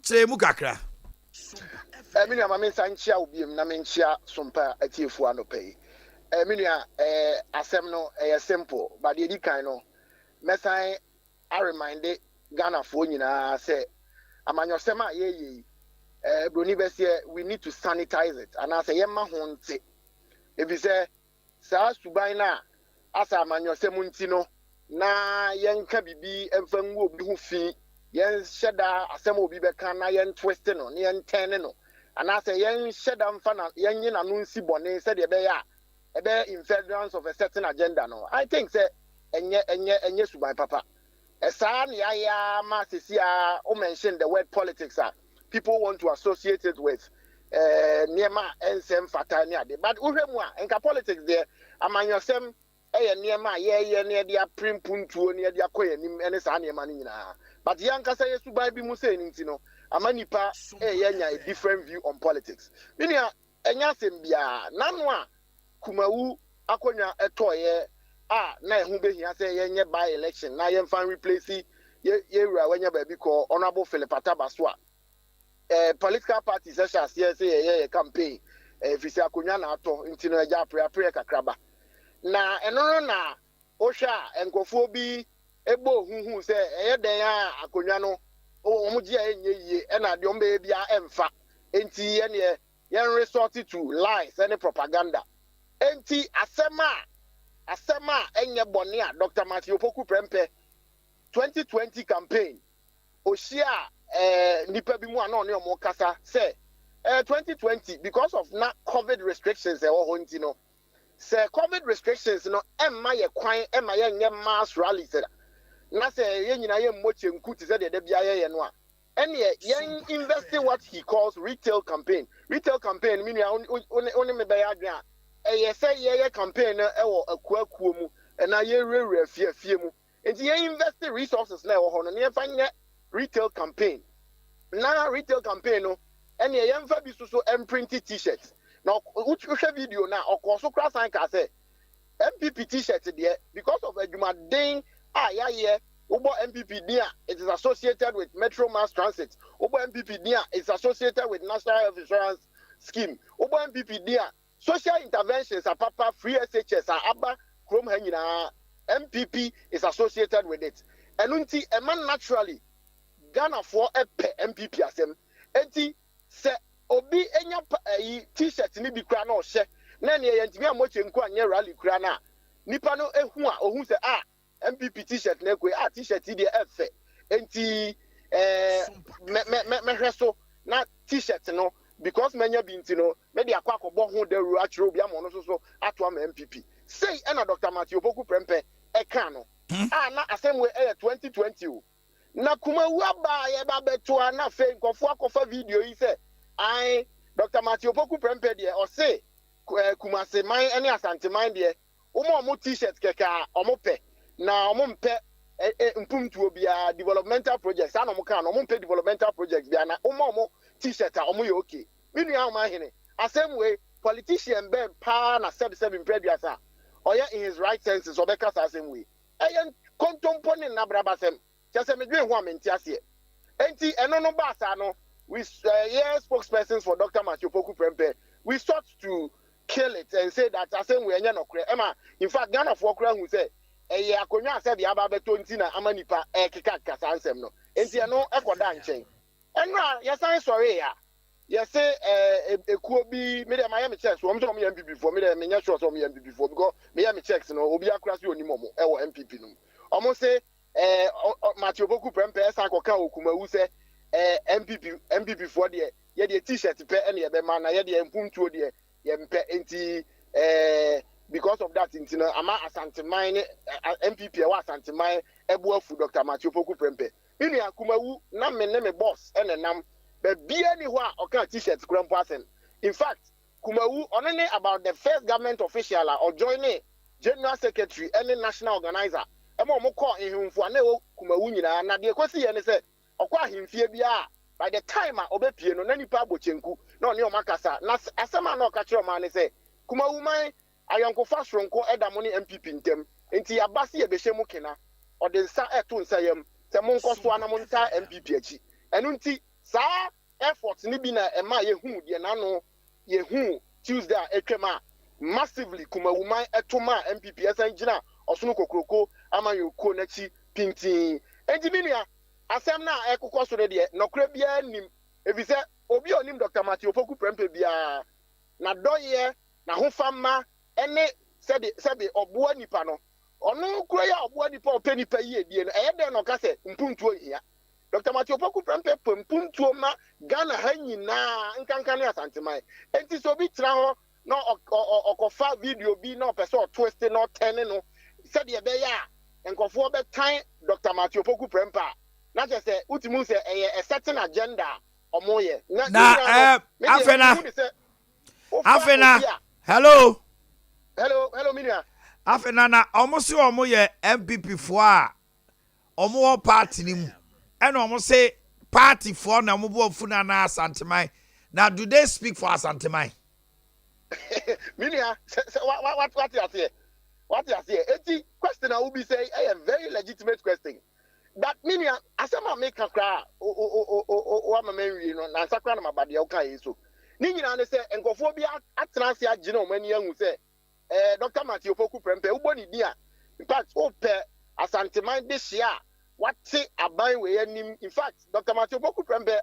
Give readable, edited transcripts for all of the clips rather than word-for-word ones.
Say Mukakra. Eminia Mamin Sanchia will be Namenchia Sompa at Tifuano pay. Eminia Asemno a simple, but the Dicano. Messai, I reminded Ghana for say, Amanyo Sema ye. Brunibesia, we need to sanitize it. And I say, Yemma Honte. If you say, Sa Subaina, Asa Manyo Semuntino, na Yanka Bibi, and Fango Bufi, Yen Sheda, Asemo Bibekana, Yen Twistino, Yen Teneno. And I say, Yen Shedam Fana, Yen Anunsi Bonnet, said a bear in furtherance of a certain agenda. No, I think, say, and yes, my papa. A son, ya, Massia, who mentioned the word politics. People want to associate it with Niema and Sem Fatania. But Uremwa and politics there, among yourself, Niema, near their prim puntu, near their quay, and a Sania manina. But Yanka says to buy Bimusen, Amanipa, a different view on politics. Minia, and Yasimbia, Nanwa, Kumau, Akonya, a toy, na Hube, say, by election, na yen fan replace ye, when your baby call Honorable Philip Atabaswa. Political parties such as a campaign, if you say Akunyana to intino ja pre kakraba. Na eno na Osha and Kofobi Ebo who say Edea Akunyano o mujia ye and a diombe bia emfa enti yen resorted to lies and propaganda. Enti asema enye bonia Dr. Matthew Poku Prempe 2020 campaign Oshia nipa bi mu ana oni omo kasa say 2020 because of na COVID restrictions e wo ntino say COVID restrictions no emma ye kwan emma ye nye mass rallies na say ye nyina ye mmoche nku ti say de bia ye no a ene ye invest what he calls retail campaign meaning oni me be ya adwan ye say ye campaign e wo akuakuo mu na ye rewre afie mu enti ye invest resources na e wo ho no ne fa nye retail campaign. Now retail campaign no and ye yemfa bi so printed t-shirts. Now which video now or so cross and say MPP t-shirt there because of a Jumaden Ubo MPP dia it is associated with Metro Mass Transit. Ubo MPP dia is associated with National Health Insurance Scheme. Ubo MPP dia social interventions are papa free SHS are abba chrome hangina MPP is associated with it. And unti a man naturally Ghana for a MPP asem. Enti se obi enya t-shirt ni bi kra na o hye. Na ne yentimi amoche nku anye rally kra na. Nipa no ehu a ohun se MPP t-shirt na ekwe t-shirt di efe. Enti me hweso na t-shirt no because menya bi ntino me de akwa akobọ ho da ru akire obi amono so ato am MPP. Say na Dr. Matthew Boku Prempe e kan no. Na asem we 2020 na kuma waba ye ba beto na fe nkofo akofa video yi se ai Dr. Matthew Poku Prempe de o se kuma se man ene asante man de omo t-shirt keka omo pe na omo mpe mpumtuo bia developmental projects ana omo kan omo mpe developmental projects bia na omo t-shirt a omo ye okay minu ya Omanhene asem we politician be pa na 77 preduasa oya in his right senses obeka sa asem we eyen kontomponi na brabasem just me dwen ho amenti ase enti eno no basa no we spokespersons for Dr. Matthew Poku Prempe we sought to kill it and say that asem we enye no kre ema in fact Ghana for kra hu say eye akonwa ase bia ba beto nti na amanipa keka kasa ansem no enti eno ekoda nchen enra yesan sorry ya say ekuo bi me dem ayem checks wo mso mo MPP before me dem nya sure so mo MPP before because me yam checks no obi akura so onimo mo e wo MPP no omo say Matthew Boku Prempe esa koka okumawu se MPP for there ye de t-shirt pe ene ye be ma na ye de empumtuo de ye mpe enti because of that enti na ama asanteman MPP e wa asanteman ebuafu Dr. Matthew Boku Prempe ini akumawu na me ne me boss ene nam be bia ni ho a oka t-shirt krampo asen in fact kumawu only about the first government official or joining general secretary any national organizer emo mo call ehunfu na e kumawu nyina na de kwesi ye ne se okwa ahemfie bia by the time a obepie no na nipa abochenku na oni o makasa na asema na oka kire o ma ne se kumawu man ayonkofa soronko edamo ne MPP ntem enti abase ye behye kena o de nsa eto nsa yam se mo nkoso ana mo nta MPP achi enu nti sa effort ni bi na ema yehu de na no yehu Tuesday etwema massively kuma woman etoma MPP esan gina osunu kokroko ama yoko na chi pintin engineer asem na ekokọ so de nokra bia nim ebise obi onim Dr. Matthew Opoku Prempeh bia na doye na hofama ene sebe oboa nipa no onu kuro ya oboa nipa openipa yi edie no eyede no ka se mpuntuo hia Dr. Matthew Opoku Prempeh mpuntuo ma Ghana ha nyina nkankane asantemai enti so bi tra ho no okofa video bi no person twist no ten no said ye be ya enkofo be tan Dr. Matthew Opoku Prempeh na je se utimu se a certain agenda omoye na afena hello minia afena na omosi omoye MPP fo a omo party ni mu ena omo se party fo na omo bo funa na Asanteman na do they speak for Asanteman minia what you say eti question I will be say a very legitimate question that minia asema make a cry o ma menwi no na sakra na mabade o kan yeso ni nyina ne se enkofo bi atranse agina o mani ahu se Dr. Matthew Opoku Prempeh uboni dia in fact o pe Asanteman de hia wate aban we anim in fact Dr. Matthew Opoku Prempeh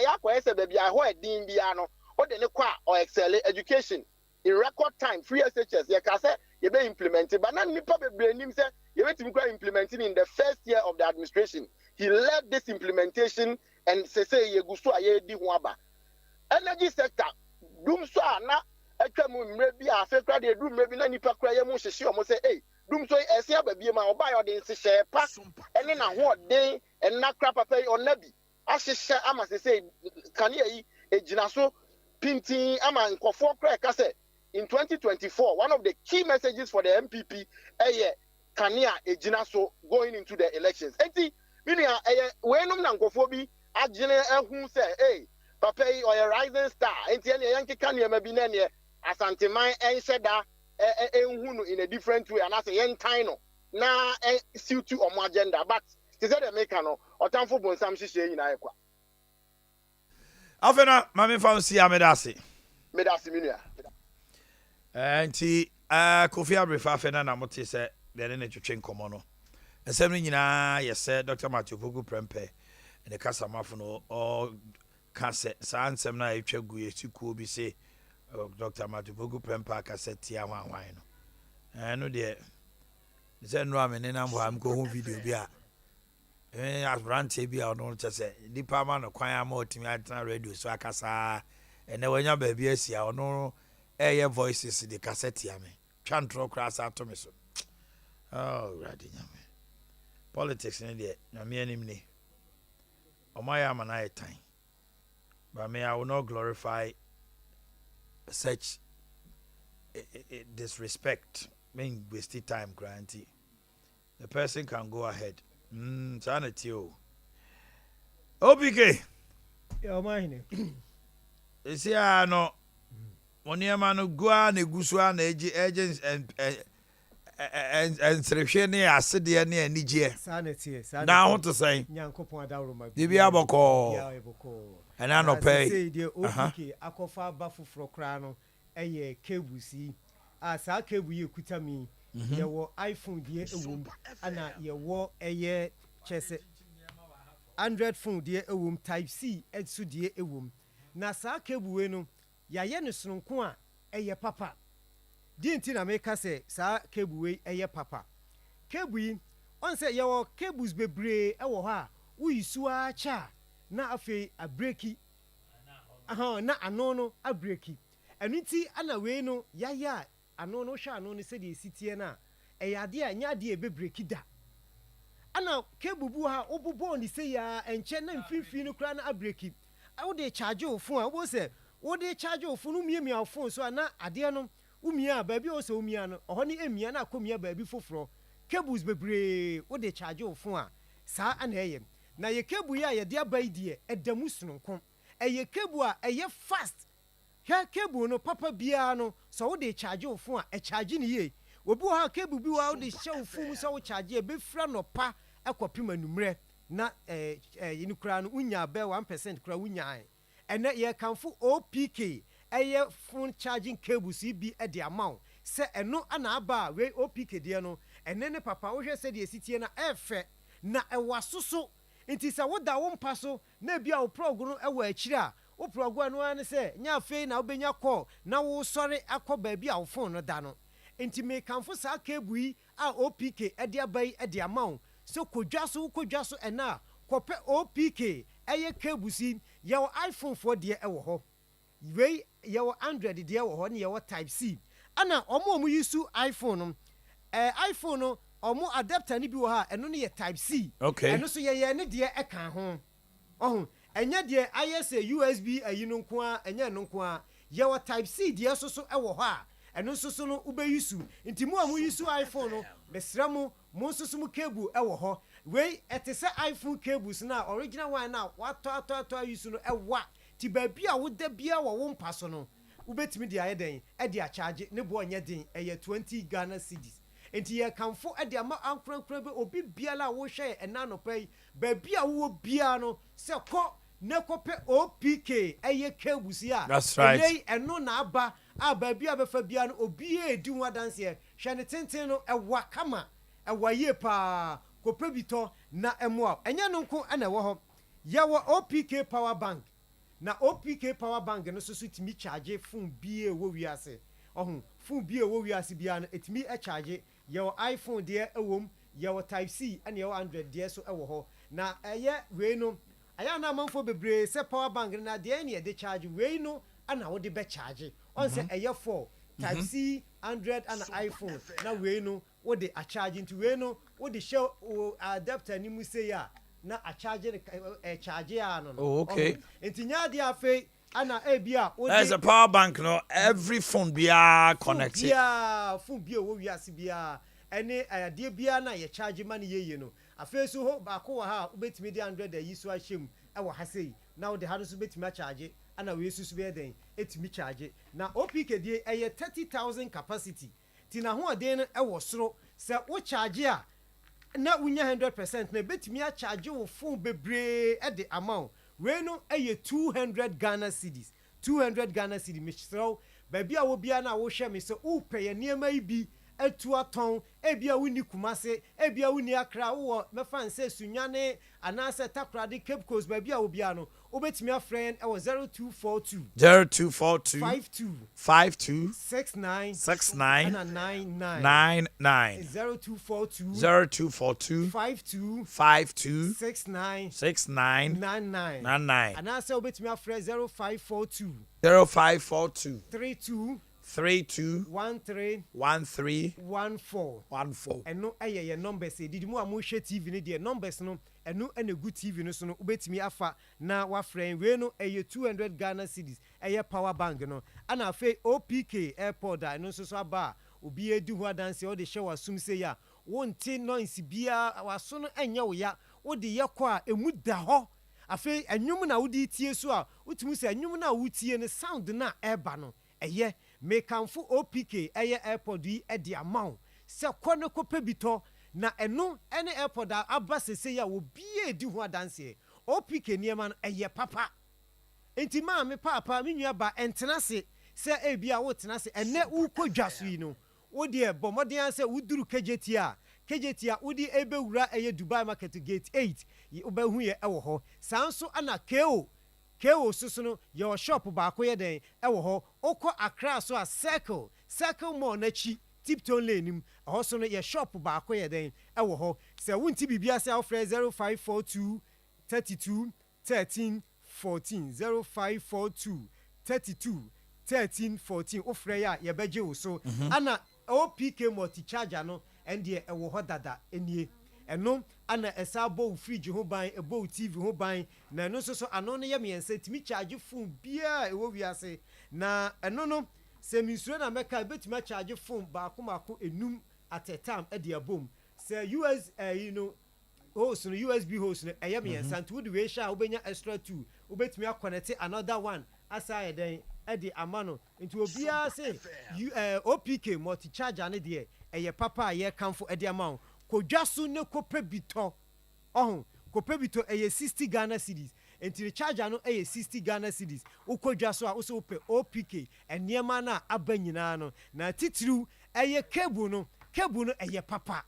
ya kwa ese be bia ho edin bia no o de ne kwa o excel education in record time free SHS ye ka se ye be implemented but na nipa bebre nim se ye wetim kwa implementing in the first year of the administration. He led this implementation and say ye gusto aye di ho aba energy sector dum so na atwa mu mre bi afa kra de dum mre bi na nipa kra ye mu hyehye o mo say eh dum so ese ababie ma oba yo de nhye pa ene na ho den en na kra papa yi onabi ahyehye ama say kan ye ejina so pintin ama nkofo kra ka say in 2024 one of the key messages for the MPP kania ejina so going into the elections enti minia we num na nkofo bi agene ehun say eh papa yi or a rising star enti ene yanke kania ma bi na ne Asanteman enheda enhunu in a different way and as a yentan no na suit to omo agenda but they said the maker no otamfo bonsam hihye nyina ekwa afena mame fancy amedase minia enti Kofi Abrefa afena na mote se de ne twetwe nkomo no esem no nyina yese Dr. Matthew Opoku Prempeh ene kasamafo no o kase sa ansem na etwa gu yesikuo bi se Dr. Matthew Opoku Prempeh kaseti ahwan no no de ze no amene na mbo am ko hu video bi a asbrante bi a no chese dipa ma no kwan ama otimi atena radio so akasa ene wanya ba bi asia ono eye voices de kaseti ame twantro class atomi so oh radi nyame politics ne de nyame anim ni omaya mana time but me I will not glorify such disrespect. Mean waste time, granted. The person can go ahead. Sanity. OPK. Omanhene. Isi no. Oni ma no gua na egusua na agents and srehwe ne asede ne anigye. Sanity. Na ho to say. Nyankopon adawroma. Dibi aboko. Ya eboko. And I no pay. Say the OPK akofa bafufro kra no eye kebusi. Sa kebu ye kutami. Ye wo iPhone die ewum ana ye wo eye chese 100 phone die ewum type C etsu die ewum. Na sa kebu we no ya ye ne sononko a eye papa. Di nti na meka se sa kebu we eye papa. Kebu yi on se ye wo kebu's bebre e wo ha uyisu a cha na afi abreki na anono abreki enu nti ana we no ya anono hwa anono se de sitie na eyade a nya de ebebreki da ana kebubu ha obubo ni se ya enche na mfifi no kra na abreki wo de charge ofun a wo se wo de charge ofun no miemia ofun so na ade no umia ba bi o se umia no oho ni emia na akomia ba bi foforo kebu's bebre wo de charge ofun a sa ana eyem na ye kebu ya ye de abai die edamu sununko eye kebu a eye fast hwa kebu no papa bia no so wo de charge ofun a e charge ni ye obi ha kebu bi wa wo de hye ofun so wo charge e be fra no pa ekopim anumre na yinu kura no unya be 1% kura unya ene ye kanfo OPK eye phone charging cables bi e de amount se eno ana aba we OPK de no ene ne papa wo hwe se de sitie na efe na ewasoso nti se wo da wo mpa so na bia wo progu no ewa akiri a wo progu anu an se nya fe na wo benya call na wo sori akọ ba bia wo phone no da no nti me kanfo sa cable yi a OPK e de abai e de amount so kodwa so ena kope OPK eye cable si ye iPhone 4 de e wo ho we ye Android de e wo ho ne ye type C ana omo yisu iPhone no iPhone no omo adapter ni bi wo ha eno ne ye type C eno so ye ne de e kan ho ohun enya de ayese USB ayino nko a enya no nko a ye type C de so e wo ho a eno so no ube yisu nti mu amu yisu iPhone no besra mu nso mu cable e wo ho we etese iPhone cables na original one na wato yisu no e wa ti ba bia wo da bia wo mpa so no ubetimi de ayeden e de a charge ne bo onye den e ye 20 Ghana cedis enti ye kanfo e de ama ankrankra be obi bia la wo hwe e na no pai ba bia wo bia no se ko ne kope OPK e ye cables ya right. eno na aba ba bia be fa bia no obi e di ho dance ye hwe ne tenten no e wa kama e wa ye pa kope bito na emo enya no nko na wo ho ye wo OPK power bank na OPK power bank no so timi charge phone bie wo wiase ohun phone bie wo wiase bia no etimi e charge your iPhone de ewom your type C and your Android de so ewo ho na eye we no aya na manfo bebre se power bank na de ne de charge we no ana wo de be charge on se eye for type C Android and iPhone na we no wo de a charge into we no wo de show adapter ni mu say ya na a charge charge ya no okay entinya de afi ana bia there's a power bank no every phone bia connected phone bia wo wiase bia ene de bia na ye charge man yeye no afi so ho ba ko wa ha obetimi de 100 yi so ahyem e wo ha sei na wo de ha so betimi a charge ana we susu be den etimi charge na OPK de 30,000 capacity ti na ho de no e wo soro se wo charge a na unya 100% na betimi a charge wo phone bebre e de amount we no 200 Ghana cedis 200 Ghana cedis mishro ba bia wo bia na wo hwe me se wo peye niema ibi atu aton ebia wo ni kumase ebia wo ni akra wo mefa nse sunyane anase takrade Cape Coast ba bia wo bia no obetimi a friend e wo 0242 52 69 99 0242 52 69 99 anase obetimi a friend 0542 32 13 14 eno ye numbers e didimu amuhwe TV ne de numbers no eno ene good TV no so no ubetimi afa na wa friend we no 200 Ghana cedis power bank no ana afi OPK airport da no so aba obi edu ho dance o de hwe wasum se ya wonti noise bia waso no enye wo ya wo de ye kwa emu da ho afi enwum na wo di tie so a utumi se enwum na wo tie ne sound na eba no eye me kanfo OPK airport yi e de amount se kono kope bito na eno ene airport aba sese ya wo bie di ho dance OPK niema no papa enti ma me papa me nua ba entenase se bia wo tenase ene wo kodwaso yi no wo de bomodin se wuduru KJT a wo di ebewura Dubai market gate 8 yi obahu ye ewo ho sanso ana KO susu no your shop ba ko ye den ewo ho okọ Accra so a circle mall na chi Tipton Lane nim ho so no your shop ba ko ye den ewo ho se wunti bibia se ofre 0542 32 13 14 0542 32 13 14 ofre ya ye beje wo so ana OPK multi charger no ende ewo ho dada enie eno ana esabo fridge ho ban ebo TV ho ban na eno so ano no ye miense timi charge phone bia ewo wiase na eno no se misuro na meka betimi charge phone ba komako enum at a time e de abom se US host no USB host no ye miense nti wodi we sha obenya extra 2 obetimi connect another one asa eden e de amano nti obia se OPK multi charger ne de papa ye kanfo e de amount kodwaso ne kope bito ohun kope bi to eye 60 Ghana cedis enti recharge no eye 60 Ghana cedis ukodwa so a wo so pe OPK eniema na aba nyina no na titiriu eye cable no eye papa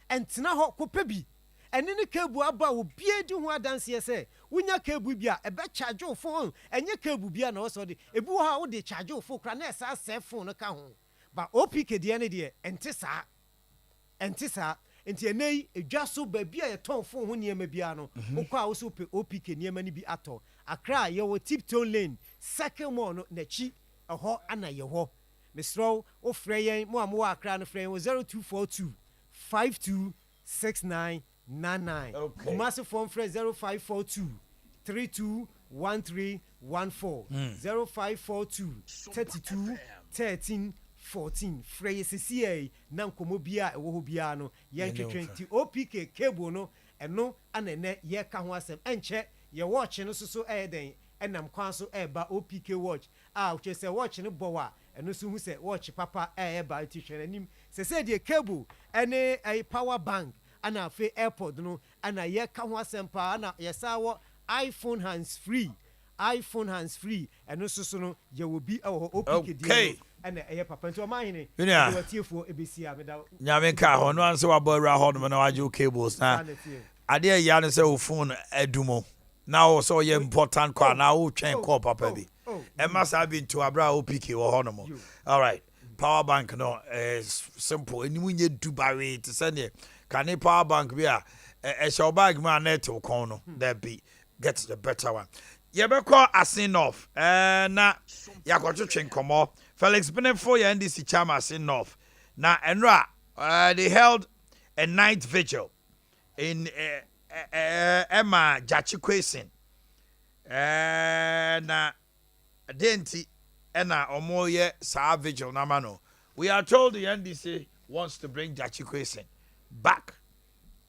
entena ho kope bi ene ne cable aba wo bie di ho adanse ye wonya cable bia ebe charge wo phone enye cable bia na wo so de ebi wo ha wo de charge wo phone kra na esa save phone no ka ho ba OPK de ne de ente saa enti enei edwa so ba bia ye ton phone ho niema bia no wo kwa wo so pe OPK niema ni bi ato Accra ye wo Tiptoe Lane second mall no na chi eho ana ye ho mesro wo frɛ yɛn mo am wo Accra no frɛ yɛn 0242 526999 Kumasi phone frɛ 0542 321314 0542 32 13 14 frɛ yɛsisiɛ na nkomo bia ɛwɔ ho bia no yɛn twetwenti OPK cable no ɛno anene yɛ ka ho asɛm ɛnkyɛ yɛ watch no so ɛyɛden ɛnam kwan so ɛba OPK watch woche sɛ watch no bɔwa ɛno so hu sɛ watch papa ɛba ti hwɛ anim sɛ de cable ɛne power bank ana fe airpod no ana yɛ ka ho asɛm pa ana yɛsa wɔ iPhone hands free ɛno so no yɛ wɔ bi ɛwɔ OPK di ana ɛyɛ papa nti Omanhene yɛ tiefo ebesia meda nyame ka ho no anse wa bɔ ra ho no na waje cables na ade ya ne sɛ wo phone adumo now so ye important call now wo twɛn call papa bi e must have been to abra OPK wo ho no mo all right power bank no simple enimu nye dubawe to send it can power bank be a shall bag man net wo kon no that be get the better one ye be call asin off na yakwoto twɛn komo Felix Benefo ya NDC chairman asin off na enra they held a night vigil in Emma Jachikwesin na denti ena omoye sa vigil na mano. We are told the NDC wants to bring Jachikwesin back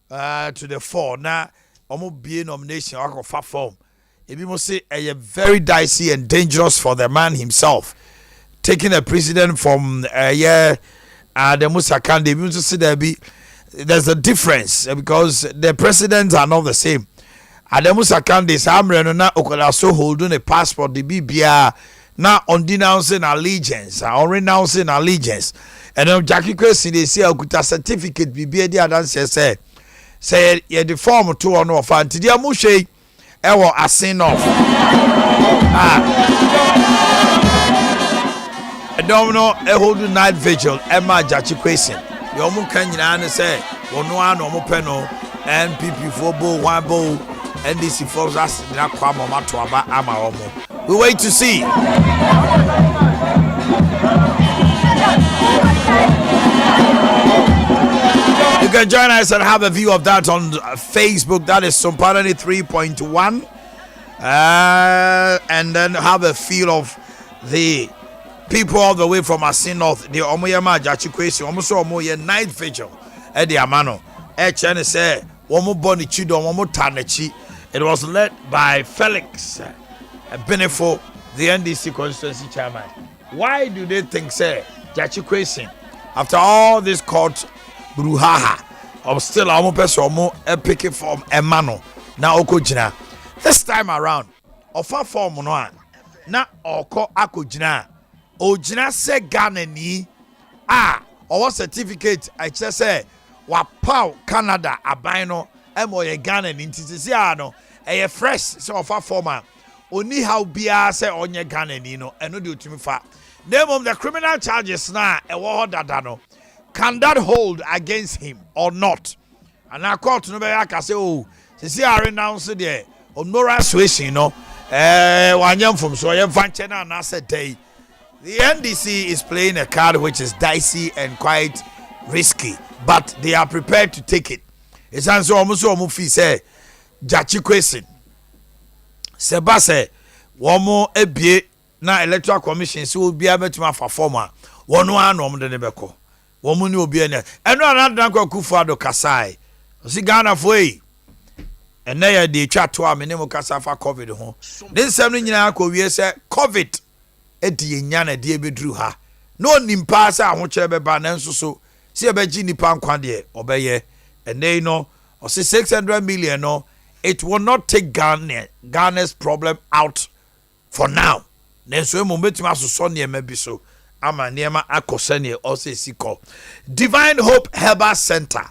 to the fore. Na omo be nomination or form. Ebi mo say a very dicey and dangerous for the man himself. Taking a president from the Musa Kande, we say there's a difference because the presidents are not the same. Adea Akye Abia Samre na okola so holding a passport the BBA na on denouncing allegiance or renouncing allegiance. And Jackie Kwesi they say okuta certificate BBA di adanse say ye the form to on of anti dia mu hwe ewo asin off. Domino a holding night vigil Emma Jackie Kwesi. Yomu kan nyina ne say wono ano mo pe no NPP for bo one bo NDC for us na kwa mama to aba ama omo. We wait to see. You can join us and have a view of that on Facebook. That is Sompa 3.1 and then have a feel of the people all the way from Asin North, the Omoyama Jachikwesi, almost Omoye night vigil at the Amano. HN say, Womo Boni Chido, Womo Tanechi. It was led by Felix Benefo, the NDC constituency chairman. Why do they think, say, Jachikwesi, after all this court brouhaha, of still Omo Peso epic from Emano, now Okojina. This time around, of a form no, na Oko Akojina. Ojina se Ghana ni or certificate I just say wa pow Canada abino emoye Ghana ni ntisi ano e fresh so of a former oni how bia say onye Ghana ni no eno de otumi fa name of the criminal charges na e wo dada no can that hold against him or not and I court no be aka say oh sisi are renounce there on moral suasion no wanyam from so ye vanche na na say day. The NDC is playing a card which is dicey and quite risky, but they are prepared to take it. It's also almost mufi say Jachikwesin. Sebase womo ebie na electoral commission so be able to for former. One one de nebeko. Womo ni obi ene. Eno anadran kwa Kufuado Kasai. Si Ghana foi. Ene ya de twa to amene mo kasa fa COVID ho. This sem no nyina akọ wie say COVID edi nya na de bedru ha no nimpa sa ahokyere beba na nso so se e beji nipa nkwa de obeye ene no o se 600 million no it will not take Ghana's problem out for now. Nenso emu betuma so nneema bi so ama nneema akose ne also siko. Divine Hope Herbal Center.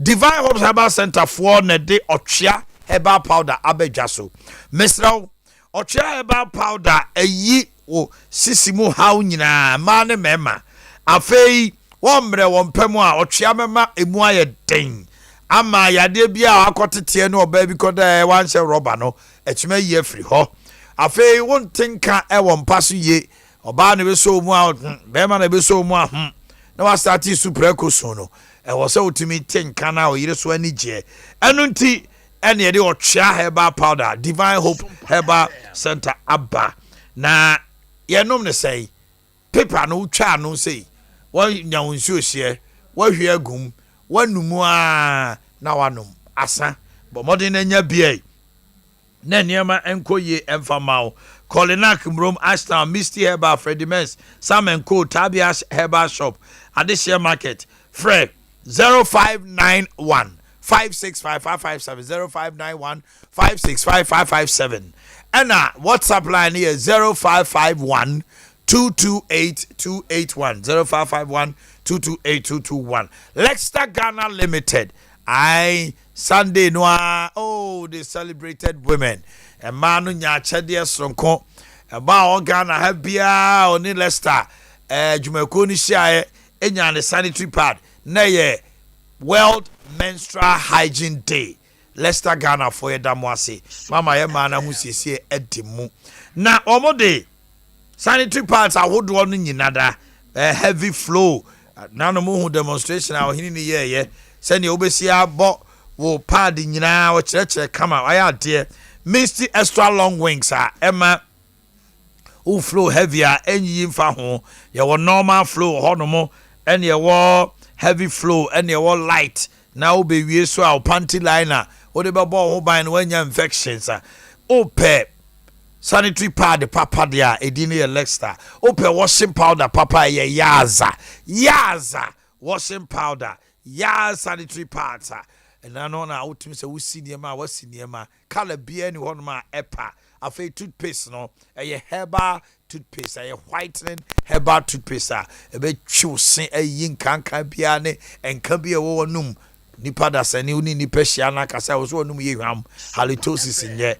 Divine Hope Herbal Center for ne de otwea herbal powder abedwaso. Mesraw otwea herbal powder eyi wo sisimu haw nyina ma ne mema. Afei wombre wompemu a otwea mema emu aye den. Ama yade bia akotete ne oba bi koda wanhye rubber no etuma yi afiri ho. Afei won tinka e won paso ye oba ne be so mu a be ma na be so mu a na wa start super ekoso no e wo se utimi tinka na o yire so ani je enu nti ene ye de otwea herbal powder Divine Hope Herbal Center abba na ye nom ne sei paper no twa no sei wo nya wonsu ohie wo hwe agum wanumu a na wanom asa bo modern nya bia na niema enkoye emfamao Kolinak Mrom Ashton Misty Herbal Freddy Mens Sam and Co Tabia's Herbal Shop Adesha Market Fred 0591 565557 0591 565557 and WhatsApp line here 0551 228 281 0551 228 221 Lexter Ghana Limited Sunday noa they celebrated women and manu nya chede sonko ba Ghana have bia oni Lester jumako ni hia enya ne sanitary pad na ye World Menstrual Hygiene Day Lester Ghana for yedamwase mama ye mana hu siesie edimu na omode sanitary pads ahodo no nyinada heavy flow na no mu demonstration a ohini ni ye send you obesia bo wo pad nyina wo kire kama aya de misty extra long wings emma wo flow heavier enyi mfa ho ye wo normal flow ho no mo ene ye wo heavy flow ene ye wo light na wo be wie so a panty liner wo de be bo ho ban no anya infections ope sanitary pad papa dia edini ye Lexter ope washing powder papa ye yaza washing powder ya sanitary pads and I know na ultimate say we see niema we see niema color bia ni hono ma epa afei toothpaste no herbal toothpaste whitening herbal toothpaste e be twusen ayi nkanka bia ne enka bia wo num nipa da sani uni nipa hia na kasa wo so num ye hwam halitosis nye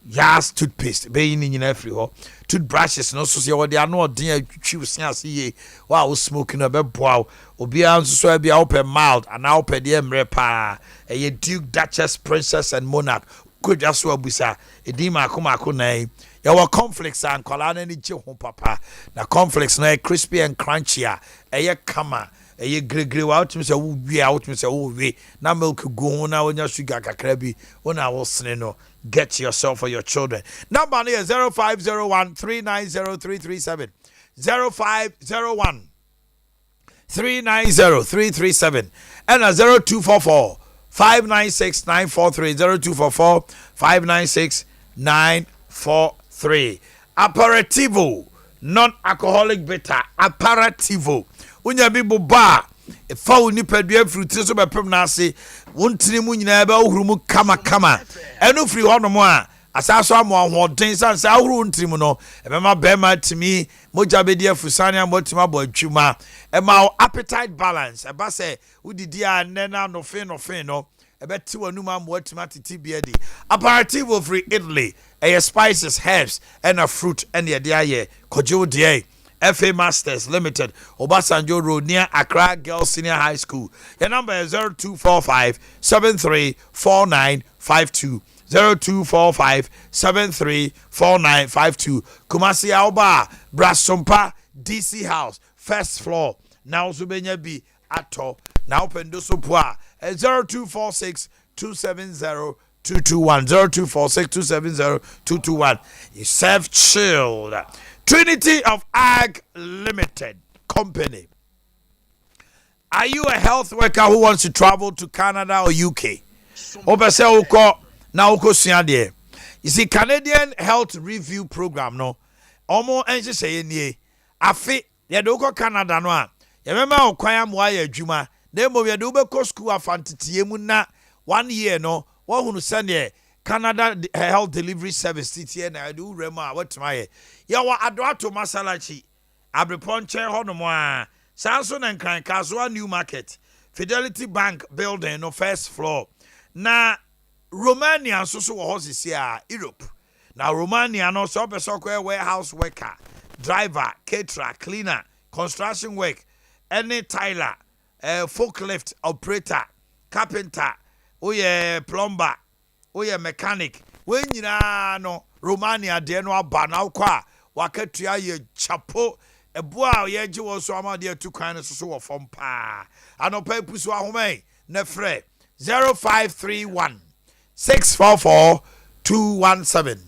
yas toothpaste be yin nyina free ho toothbrushes no so se wo de ano odin atwusen ase ye wa wo smoking no be boa obi an so bia open mild and now open the emre pa a Duke, Duchess, Princess and Monarch could just so abusa edima akoma nai ya wa conflicts and kolana ni je ho papa na conflicts na crispy and crunchy a kama a gregre out me say we out me say we na milk go na onya sugar kakra bi ona wo sene no get yourself or your children number is 0501 390337 0501 390-337 and 0244 596 943 0244 596 943 aperitivo non-alcoholic bitter aperitivo unya bibu ba fa uni pedua fruit so bepem na ase wontini mu nyina ba ohuru kama enu free hono mo a asaso amo ahoden sanse ahuru ntrim no ebema bema timi moja bedi afusane amotima bo adwuma ema appetite balance eba se udidi anena no fe no ebeti wanuma amotima titibia di aperitivo free Italy spices herbs and a fruit and the aye kojo die FA Masters Limited Obasanjo Road near Accra Girls Senior High School. Your number is 0245 734952 0245 734952 Kumasi Alba Sompa DC House first floor now Zubenya B Ato now Pendosopua 0246 270 221 0246 270 221 you serve chilled Trinity of Ag Limited Company. Are you a health worker who wants to travel to Canada or UK? You see, Canadian Health Review Program, no? Omo enje say nie. Afi, ye do ko Canada no a. Ye mema okwaya moa ya adwuma. Na mo ye do be ko school afantetie mu na 1 year no. Wo hunu se ne Canada Health Delivery Service TTN I do rema what my yawa adwato masalachi abreponche honomo a Samson and Kran Kaswa New Market Fidelity Bank building no first floor na Romania so horses here Europe na Romania no so person warehouse worker driver caterer cleaner construction work any tiler forklift operator carpenter plumber mechanic when nyina no Romania de no aba na kwa wakatua ye chapo eboa ye gye wo so amade atu kwan no so wo fom pa anopa pusu ahome na frɛ 0531 644 217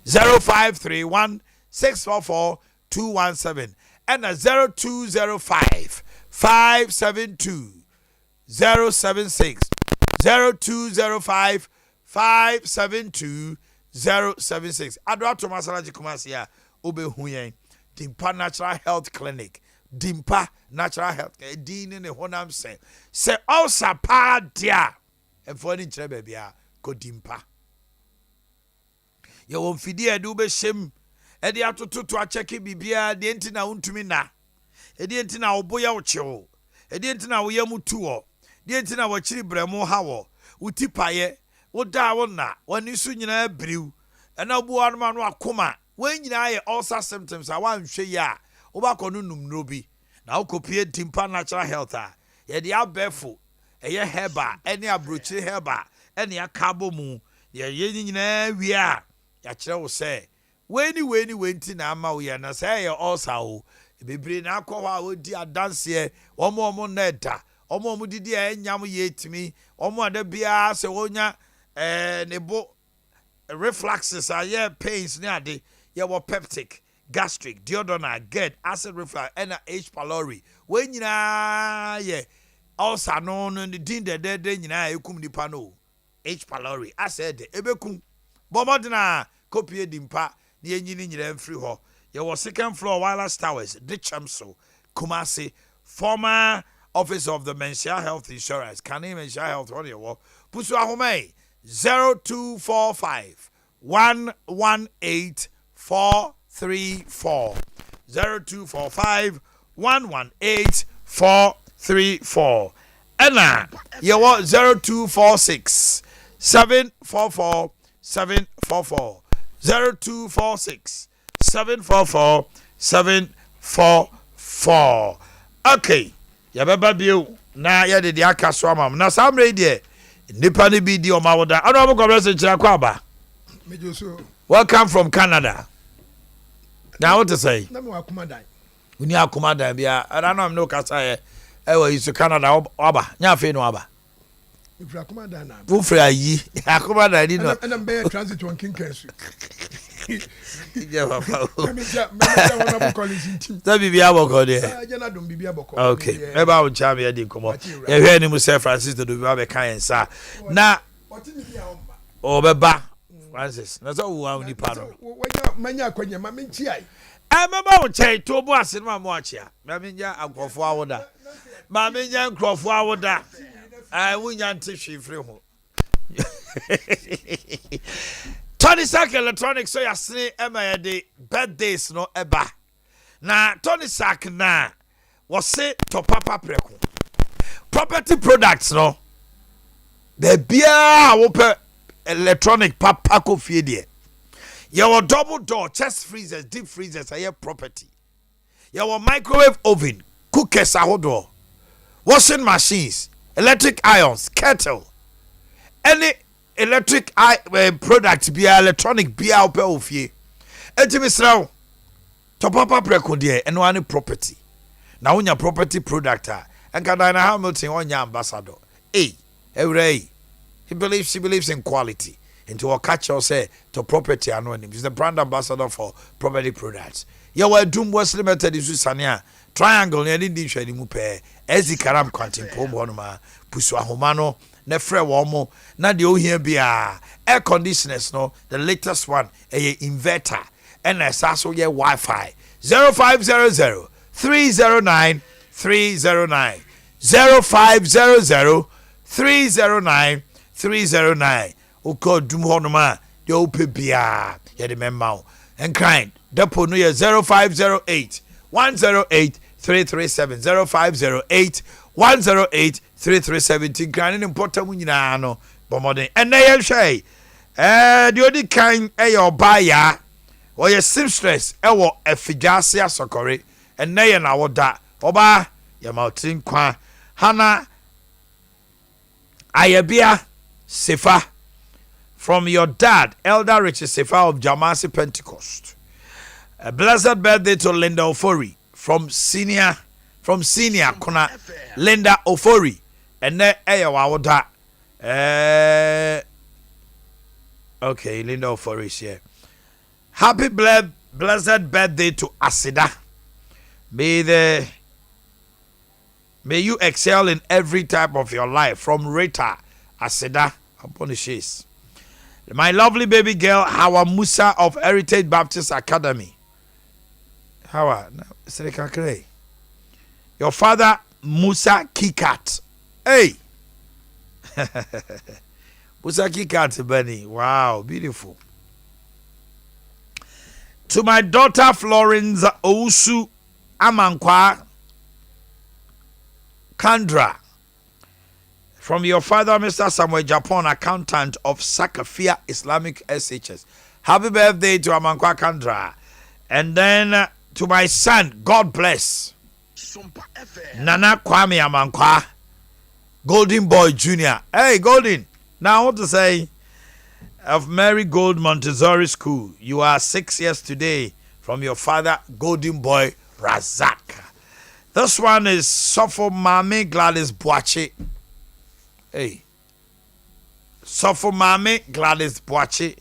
0531 644 217 and 0205 572 076 0205 572 076 Adwa Thomas Alaji Kumasia obehu yen Dimpa Natural Health Clinic Dimpa Natural Health din ne honam se also pa dia efo ni kire bia ko Dimpa ye won fidi e do be shem e de atoto to acheke bibia de ntina untumi na e de ntina oboya wo chewo e de ntina wo yamutu wo de ntina wo chiri bremo ha wo utipaye wo da wo na wani su nyina briw ena obu anuma no akoma wen nyina ye ulcer symptoms a wan hwe ya wo ba kono numno bi na wo kopie Dimpa Natural Health a ye de abefo eye herba ene abrochi herba ene akabo mu ye nyina wi a ya kire wo se weni wenti na ama wo ye na se ye ulcer o bebre na akọ ha wo di adanse omo na da omo didi enyam ye timi omo ada bia se wonya nebo refluxes are pains ne ade ye wo peptic gastric duodenal GERD acid reflux and H pylori we nyina ye ulcer no the din de nyina ekum nipa no H pylori acid ebekum bomodena kopie Dimpa ne enyini nyina mfiri ho ye wo second floor wireless towers Dichamso Kumasi former office of the Mensia Health Insurance Kane Mensia Health on your pusu ahome 0245 118 434 0245 118 434 Ena ye wo 0246 744 744 0246 744 744 okay ya baba bio na ya de akaso amam na samre de nipa ne bi di o mawoda ado am conference kira kwa ba mejoso welcome from Canada now what to say na me akuma dan uni akuma dan bia ada no am no kasa e wa isu Canada oba nya fe no aba ifra akuma dan na fu fra yi akuma dan ni no na be transit one king kansu yeah papa me wana bo college team da bibia boko de jana dom bibia boko okay e ba wo cha me dey komo e hwe ni mu Sir Francis to do be kan sa na otimi bia omba obeba Francis na so wo ni pa no manya akwanya ma menchi ai meba wo chai to bo ase ma mo achia ma menya ankofo awoda ma menya nkrofo awoda wunya nte hwefre ho Tony Sack Electronics so yasne ema de birthdays no eba na Tony Sack na wose to papa preko property products no the bia wo pe electronic papa ko fie de your double door chest freezers deep freezers are your property your microwave oven cookers ahodo washing machines electric irons kettle any electric product bia electronic bia ope ofie etimi sraw to papa preko de eno ane property na wonya property product a enka Diana Hamilton wonya ambassador every she believes in quality into a catch or say to property anonym she's the brand ambassador for property products ya wa dum was limited isu sania triangle ne ndi hwani mu pe ezi karam kwantimpo bo no ma pusu ahoma no na frɛ wo mo na de ohia bia air conditioners no the latest one a inverter and so ye Wi-Fi 0500 309 309 0500 309 309 wokɔ dum hɔ nom a deɛ wopɛ biaa yɛde mɛma wo ɛnkran depo no yɛ 0508 108 337 0508 108 337 nkran ne mpɔtam nyinaa no bɔmmɔden ɛnɛ yɛhwɛ deɛ odi kan ɛyɛ ɔbaaya ɔyɛ seamstress ɛwɔ afidwase asɔkɔre ɛnɛ yɛ na wɔda ɔbaa yɛma ɔtiri nkwa hana ayabia sefa from your dad elder Richard Sefa of Jamasi Pentecost. A blessed birthday to Linda Ofori from senior kuna Linda Ofori and then wawoda okay, Linda Ofori is here. Happy blessed birthday to Asida. May you excel in every type of your life. From Rita Asida upon the shoes. My lovely baby girl Hawa Musa of Heritage Baptist Academy. Hawa, your father Musa Kikat. Hey, Musa Kikat Benny. Wow, beautiful. To my daughter Florence Ousu Amankwa Kandra. From your father, Mr. Samuel Japan, accountant of Sakafia Islamic SHS. Happy birthday to Amankwa Kandra. And then to my son, God bless. Sompa Nana Kwame Amankwa. Golden Boy Jr. Hey, Golden. Now, what to say? Of Mary Gold Montessori School. You are 6 years today. From your father, Golden Boy Razak. This one is Sofo Mame Gladys Boakye. Hey, Sofo Mame Gladys Boakye,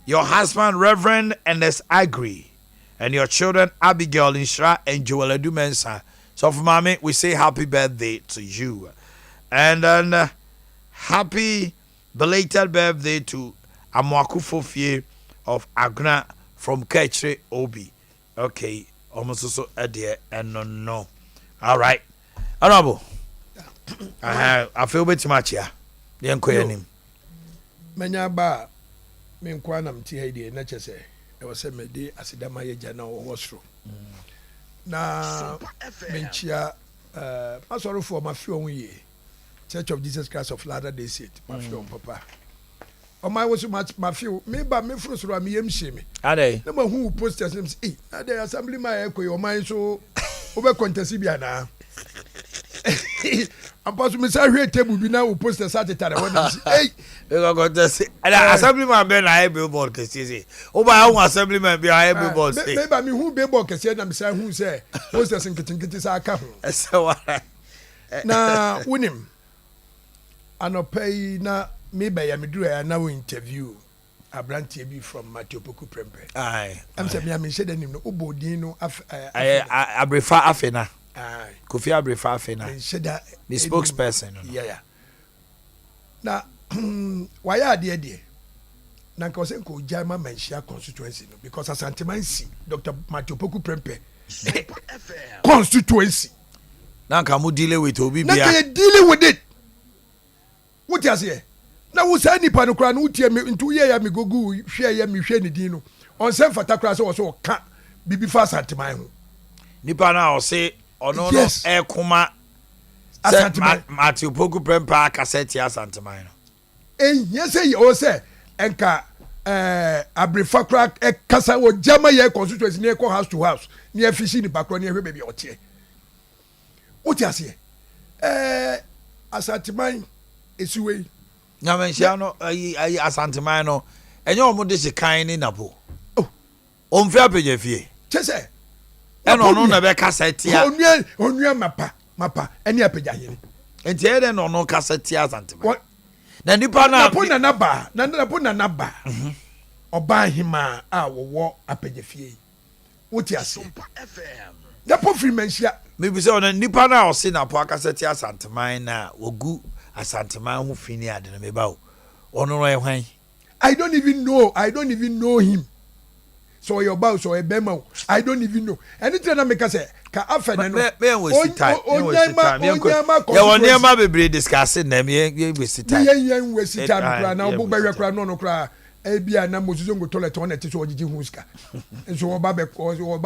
your husband Reverend Ernest Agri, and your children Abigail Inshra and Joel Edumensa. Sofo Mame, we say happy birthday to you, and then happy belated birthday to Amwaku Fofie of Agna from Kechre Obi. Okay, almost also Adea and no. All right, Honorable. I feel bit much here. The inquiry. Manya ba me nkwa na mti haidi na chese e wose me de asidama ye jana wo hosro na menchia masorofo mafio ho ye Church of Jesus Christ of Latter-day Saints mafio papa o my was much mafio me ba me frusro am yem sheme ade na ma hu posters nem say ade assembly ma ekoy o man so obe contest bia na Apostle me say hwe table bi na wo poster satitare won hey we go contest and assemblyman be na billboard kesi say o ba hu assemblyman bi a billboard say me ba me hu billboard kesi na me say hu say posters nkitinkiti sa aka ho so na wonim anopai na me ba ya me duru ya na wo interview abrantie bi from Matthew Poku Prempe aye am say me am shede nim no obodin no abrefa afena aye Kofi Abrefa afena sheda the spokesperson yeah na why ade na nka ose nko jama manhia constituency no because asantemansi Dr. Matthew Poku Prempe constituency na nka mo deal with obi bia na ke dealing with it what you say na wo sa nipa no kra no utie me ntu ye ya me gogu hwe ya me hwe ne din no on sem fata kra so wo ka bibi fa asanteman ho nipa na o say ono no e kuma Matthew Poku Prempa cassette asanteman no yes say o say enka abrefa kra e kasa wo jama ye constituency ne ko house to house ne afisi ni bakro ne hwe baby o tie what you say asanteman esiwe na menhia no ayi asanteman no enye omo de se kan ni napo o mfi apeje fie chese eno no na be cassette ya onua mapa ene apeja yene enti e de no cassette asanteman na nipa na na naba oba hima a wo apeja fie woti ase da po free menhia maybe say on nipa na o se na po cassette asanteman na wogu asanteman hu fini ade na me ba o ono ro e hwan I don't even know him so your bow so a bema I don't even know anything na make say ka afene no me waste time ya won e ma bebre discuss na me waste time yen waste time kra na obo bewe kra no kra e bia na mozuzo ngo toilet on ete so ogigi hu ska so oba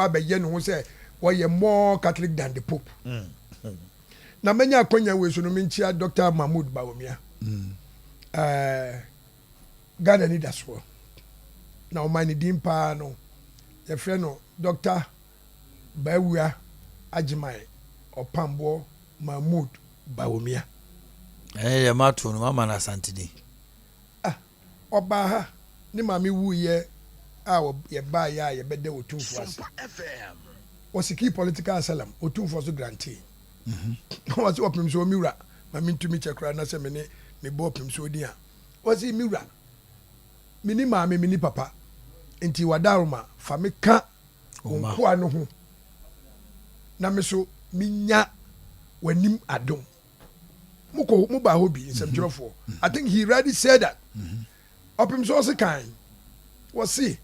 be ye no say we ye more Catholic than the Pope na menya akonya we so no menchia Dr. Mahmoud Bawumia Ghana need as well na o mani dimpa no ye frɛ no Dr. Bawua Ajimai Opambo Mahmoud Bawumia ye matu no mama na santidi oba ha ni mami wu ye a ye ba ya ye bede otumfo ase was key political asylum otumfo so grantee was opim so miura mami ntumi chekra na se me bo opim so dia was miura mini mami mini papa enti wadaruma fa me ka onko ano ho na me so minya wanim adom muko mu ba hobi nsɛmtwerɛfoɔ I think he already said that opim so se kan wɔsi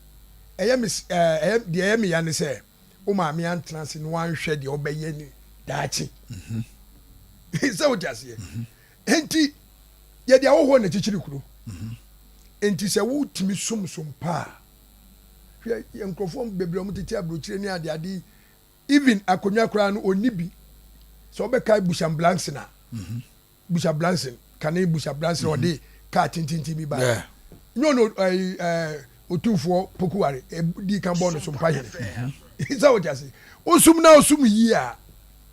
ɛyɛ deɛ me ya ne sɛ o ma me antrance no anhwɛ deɛ ɔbɛyɛ ni daakye sɛ wo jase enti yɛ deɛ wo ho na kyikyiri kuro enti sɛ wo timi somsom pa hwɛ nkrɔfoɔ bebree mu tete abrokyire ne ade even akonwa kora no oni bi sɛ ɔbɛka Bushan Blanks na Bushan Blanks kana Bushan Blanks ɔde ka tintinti bi ba no otumfo pokuware di kan bɔ no so mpa yɛ sɛ wo jase osum na osum yi a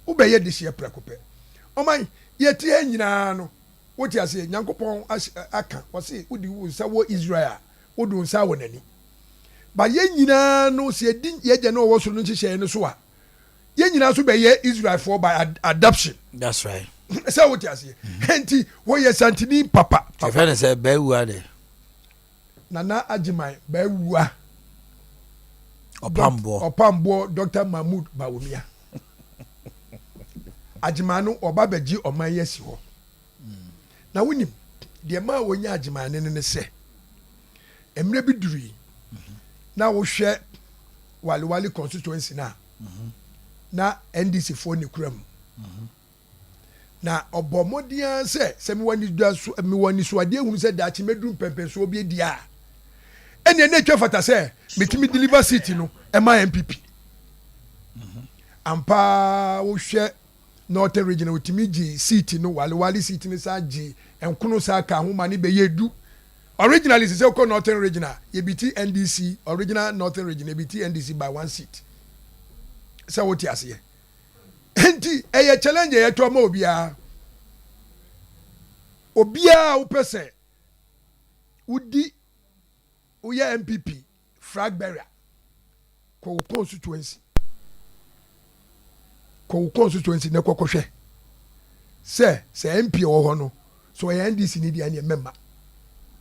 wo bɛyɛ de hye prɛkopɛ ɔman yɛti ha nyinaa no wo ti ase Nyankopɔn aka wɔse wodi wo nsa wɔ Israel wodi wo nsa wɔ n'ani ba yɛ nyinaa no sɛ yɛdi yɛgya no ɔwɔ so no nhyehyɛe no so a yɛ nyinaa so bɛyɛ Israel for by adoption. That's right. sɛ wo ti ase enti wo yɛ santini papa fɛ ne sɛ bɛwua de Nana Ajimai bɛwua Opambo Dr. Mahmoud Bawumia Ajimai no ɔba bɛgye ɔman yɛ si hɔ na wonim deɛ ma wonya Ajimai ne sɛ emre bi duri na wohwɛ wali constituency na NDC fo ne kuram na ɔbɔ modia sɛ mi wani so ade ehunu sɛ daakye meduru pɛmpɛ so obi dia ɛne na atwa fata sɛ metimi deliver seat no ɛma MPP ampa wohwɛ Northern Region otimi gye seat no wali seat no sa gye enkono sa ka ho ma ne bɛyɛ du originally sɛ ko Northern Region yɛbiti NDC original Northern Region yɛbiti NDC by 1 seat sɛ wote aseɛ enti ɛyɛ challenge yɛ to ma obiara wopɛ sɛ wodi woyɛ MPP flag bearer ko constituency ne kokɔhwɛ sɛ MP wɔ hɔ no so ɛyɛ NDC ni dia ne member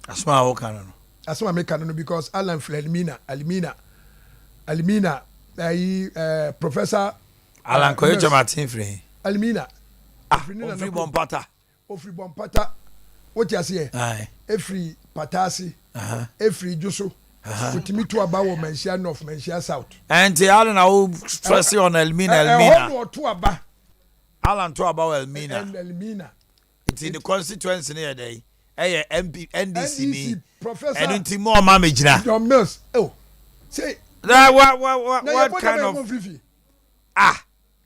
asma wo kan no asma me kan no because Alan Alimina Professor Alan Koyejo Martin free Alimina ofri bompata what you say every patasi every juso otimi to aba wo mensia north mensia south and Alan I stress on Elmina Alan to about Elmina it's in the constituency near day NDC ni professor and into more mamage John Mills say what kind of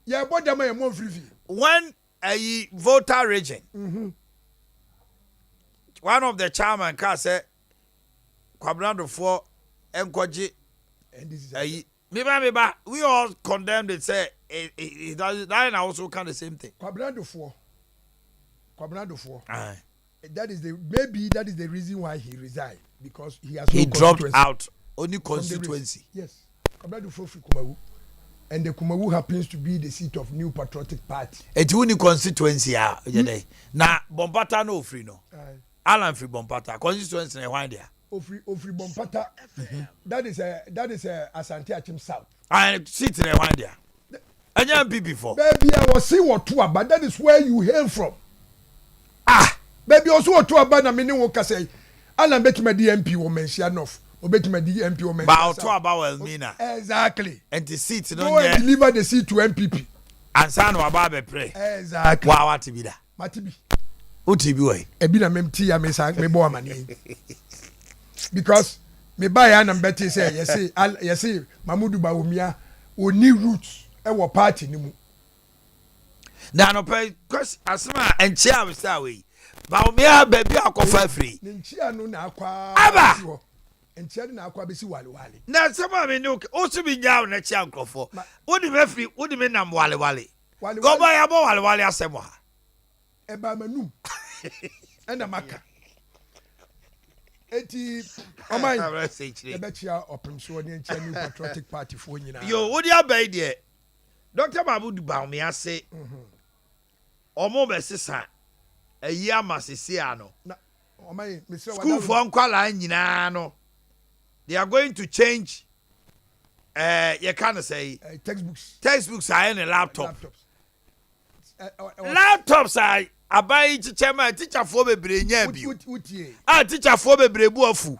yeah but them are more free when a voter region one of the chairman can say Kwabrando for Enkoji Miba we all condemned it say it does that also kind of the same thing Kwabrando for that is the reason why he resigned because he dropped out only constituency yes Kwabrando for Kumawu and the Kumawu happens to be the seat of New Patriotic Party it's only constituency na Bompata no free no Alan free Bompata constituency na why there Ofri Bompata that is a Asante Achim South and seat na why there anya MPP before baby I was see what to but that is where you hail from baby also what to about na me ne wo ka say Alan bet me DMP wo mention of obetuma di MP o men. Ba to about Elmina. Exactly. And the seat no go and deliver the seat to MPP. And san wa ba be pray. Exactly. Wa what be da. Matibi. Uti bi we. Ebi na memti ya me san me bo amane. Because me buy ya na mbeti say yesi Mamudu Bawumia oni roots e wo party ni mu. Na no pay cause asema enchia we say we. Bawumia baby akofa free. Nchia no na akwa. Aba. Nchia no na akwa besi wale. Na sama me no o su bi nyaw na chia nkofo. Wodi me free, wodi me nam wale. Go buy ya bo wale asemo ha. Eba manum. Ena maka. Eti Oman ebechia opemso ne nchia New Patriotic Party fo nyina. Yo, wodi abai de. Dr. Mamudu Bawumia say omo be sesa ayi amasese ano. Na Oman Mr. School for nkwala nyina no. They are going to change you can't say textbooks are in a laptops are abai chichema teacher for bebre nya bi teacher for bebre bu afu.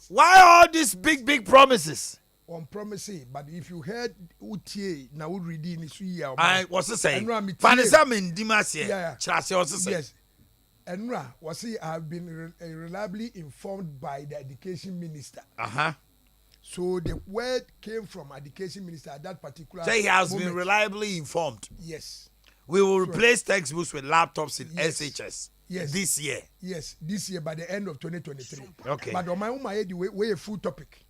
Why all these big promises on promising? But if you heard utie na would read in so year I was saying fanisa men dimasie chase was saying yes. Enra was he have been reliably informed by the education minister. So the word came from education minister at that particular. So he has been reliably informed. Yes. We will replace textbooks with laptops in SHS. Yes. This year. Yes, this year by the end of 2023. Okay. But on my own, way a full topic.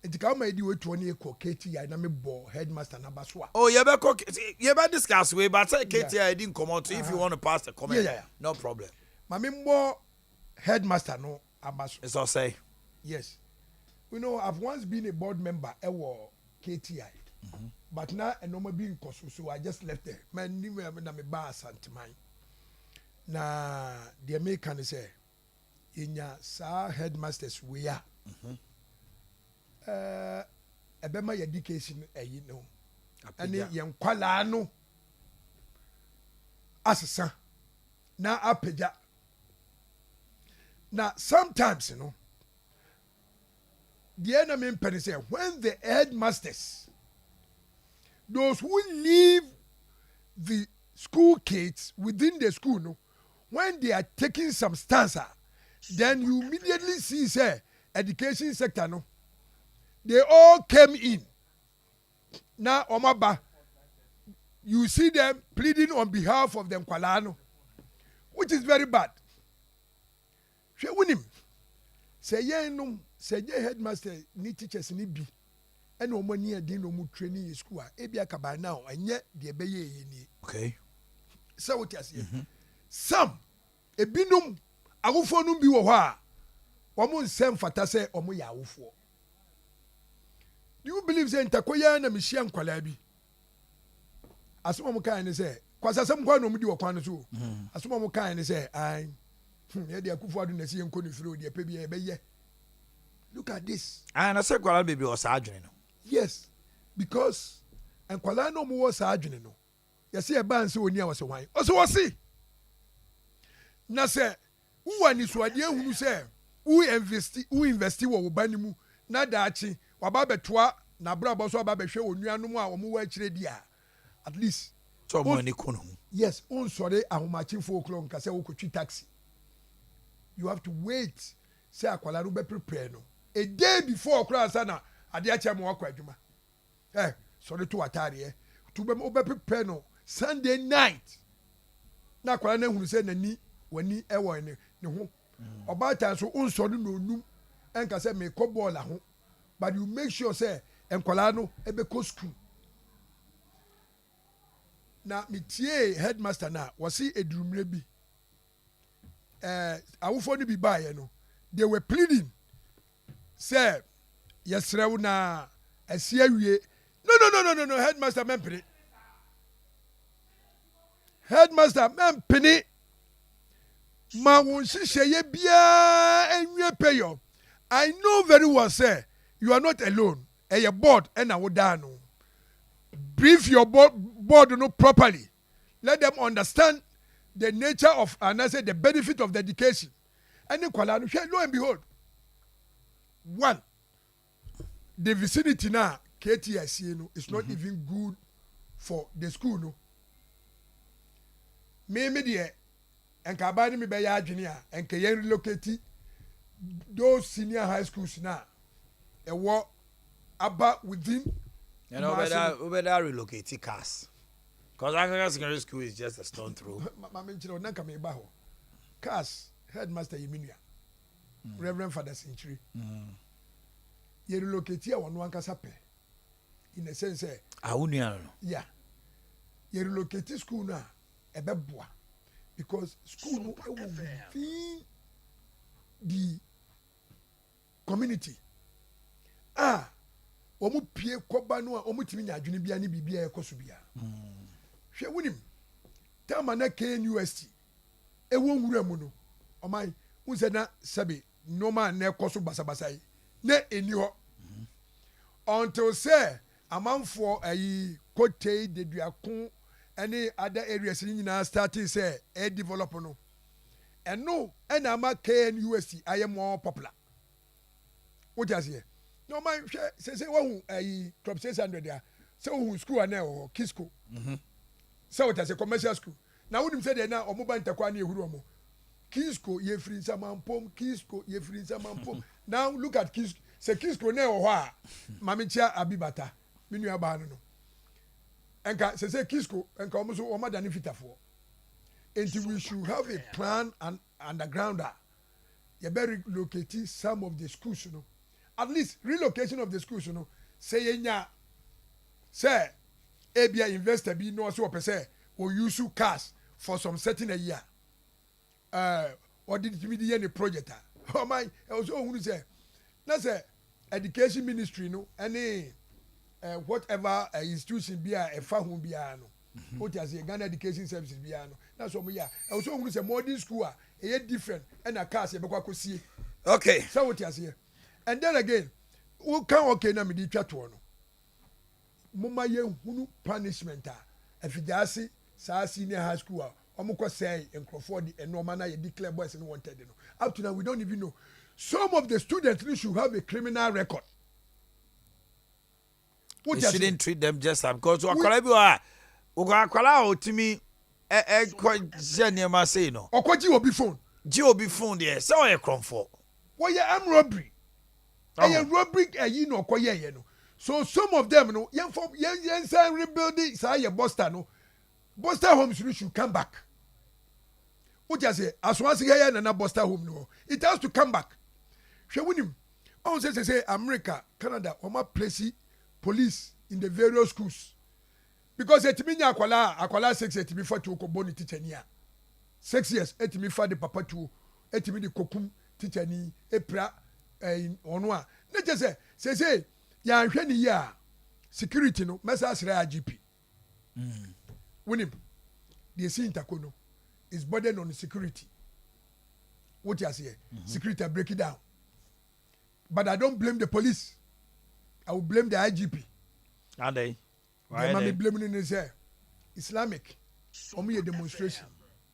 It come my way 20 KTI na me bo headmaster na baswa. Oh, you better discuss way, but say KTI didn't come out. So if you want to pass the comment, no problem. My member headmaster no abaso. It's all say. Yes. You know, I've once been a board member at KTI. But now a normal being so I just left there. My name na me ba santimai. Na the American say inya sa headmasters we are. Ebema education you know. Ani yen kwala no asesa na apeja. Now sometimes you know the enemy penny say when the headmasters, those who leave the school kids within the school, no, when they are taking some stanza, then you immediately see say education sector no, they all came in. Now Omaba, you see them pleading on behalf of them Kwalano, which is very bad. She win him. Say yeah no. Say the headmaster ni teachers ni bi and no money adin no mu training in school ebia kaba now anye de be ye ni okay so what you say some ebinum awofo no bi wo ho a omo nsem fata say omo ya awofo. Do you believe say ntakoya na mehia nkwala bi asomo mo kan ni say kwasasem kwa no mu di wo kwan so asomo mo kan ni say ai ye de akufo adu na si enko ni firo de pe bi e be ye. Look at this. And I said, "Kwala baby was surgery." Yes, because and Kwala no more surgery no. You see a band so near was a wine. Also, was see. Na say, who are this idea who say, who investi wo banimu, na dachi, wababe twa, na brabo so ababe show, nuanuma, or more dia. At least. So money kono. Yes, on sorry, I'm matching 4 o'clock, I say, we could taxi. You have to wait. Say, Kwala no be prepare no. A day before Krasana, Adea Akye Abia. Sorry to Atari, to be prepare no Sunday night. Na Kwala who say ni when ni ewa ne ho. About time so on sorry no num and can say me ko ball ho. But you make sure say en Kwala no ebe ko school. Na me tie headmaster na was he edrumre bi. Awufo ni bi ba ye no. They were pleading. Say, yes, na asie no, headmaster mempene. Headmaster mempene. Ma won sheye bia enwe payo. I know very well, sir, you are not alone. And your board and no. Brief your board no properly. Let them understand the nature of and I say the benefit of the education. And then lo and behold. One, the vicinity now KTSC no is not even good for the school no. Me there enka ba ni me be ya adwene a enka yen relocate those senior high schools now. E wo aba within you know better relocate cars. Because African secondary school is just a stone throw. Mamma na come ba ho. Cars headmaster Yeminia. Reverend Father Century. You relocate here one ankasa pe. In a sense yeah. You relocate school na ebeboa because school no within the community. Omu pie koba no omu timi nya adwene bia ne bibia ekoso bia. Hwe wonim. Tama na KNUST. Ewo nwura mu no. Oman unse na sabe normal na ekoso basabasa yi. Na eni ho. Until say amanfo ayi Kote Deduakun any other areas in nyina starting say e develop no. And no and ama KNUST I am more popular. What you say? No man say wo ayi top 600 there. Say wo school na o Kisco. So it as a commercial school. Now would say there now o mobile ntakwa na ehuru omo. Kisco ye free samampom, Kisco ye free samampom. Now look at Kisco. Say Kisco na o ho a Mamichia Abibata. Me nua ba no. Enka say Kisco enka omo so o madani fitafo. Until we should have a plan and undergrounder. You better relocate some of the schools, you know. At least relocation of the schools, you know. Say yenya, say, Abia investor be no so say or use cars for some certain a year. Or did it be any project? Oh my, I was who say, that's a education ministry, no, any whatever institution be a fahum be no. What is the Ghana Education Services be no. That's what we are. I was who say modern school a different and a cars you go see. Okay. So what you say? And then again, who can okay na me di twa to no. Mama ye hunu punishment if you just say senior high school omukọ say enkrofo di enoma na ye declare boys no wanted no. Up to now we don't even know. Some of the students should have a criminal record. What you shouldn't treat them just because akwala bi wa akwala otimi jeniema say no. Okoji obi phone. Ji obi phone there. Say o ye kromfo. What ye am robbery. And robbery you know koye no. So some of them no yen say rebuilding say ye Boston no. Boston homes should come back. What you say as once here na Boston home no. It has to come back. Hwe wonim. On say America, Canada, oma place police in the various schools. Because etimi nya akwala 6 etimi fa to ko boni teacher ni a. 6 years etimi fa de papa to etimi de kokum teacher ni epra ono a. Na je say ya hwe ni ya security no mesa asra IGP. Wonim. The see interkono is burden on the security. What you say? Security break it down. But I don't blame the police. I will blame the IGP. Are they? Why are they blaming in say Islamic? Only a demonstration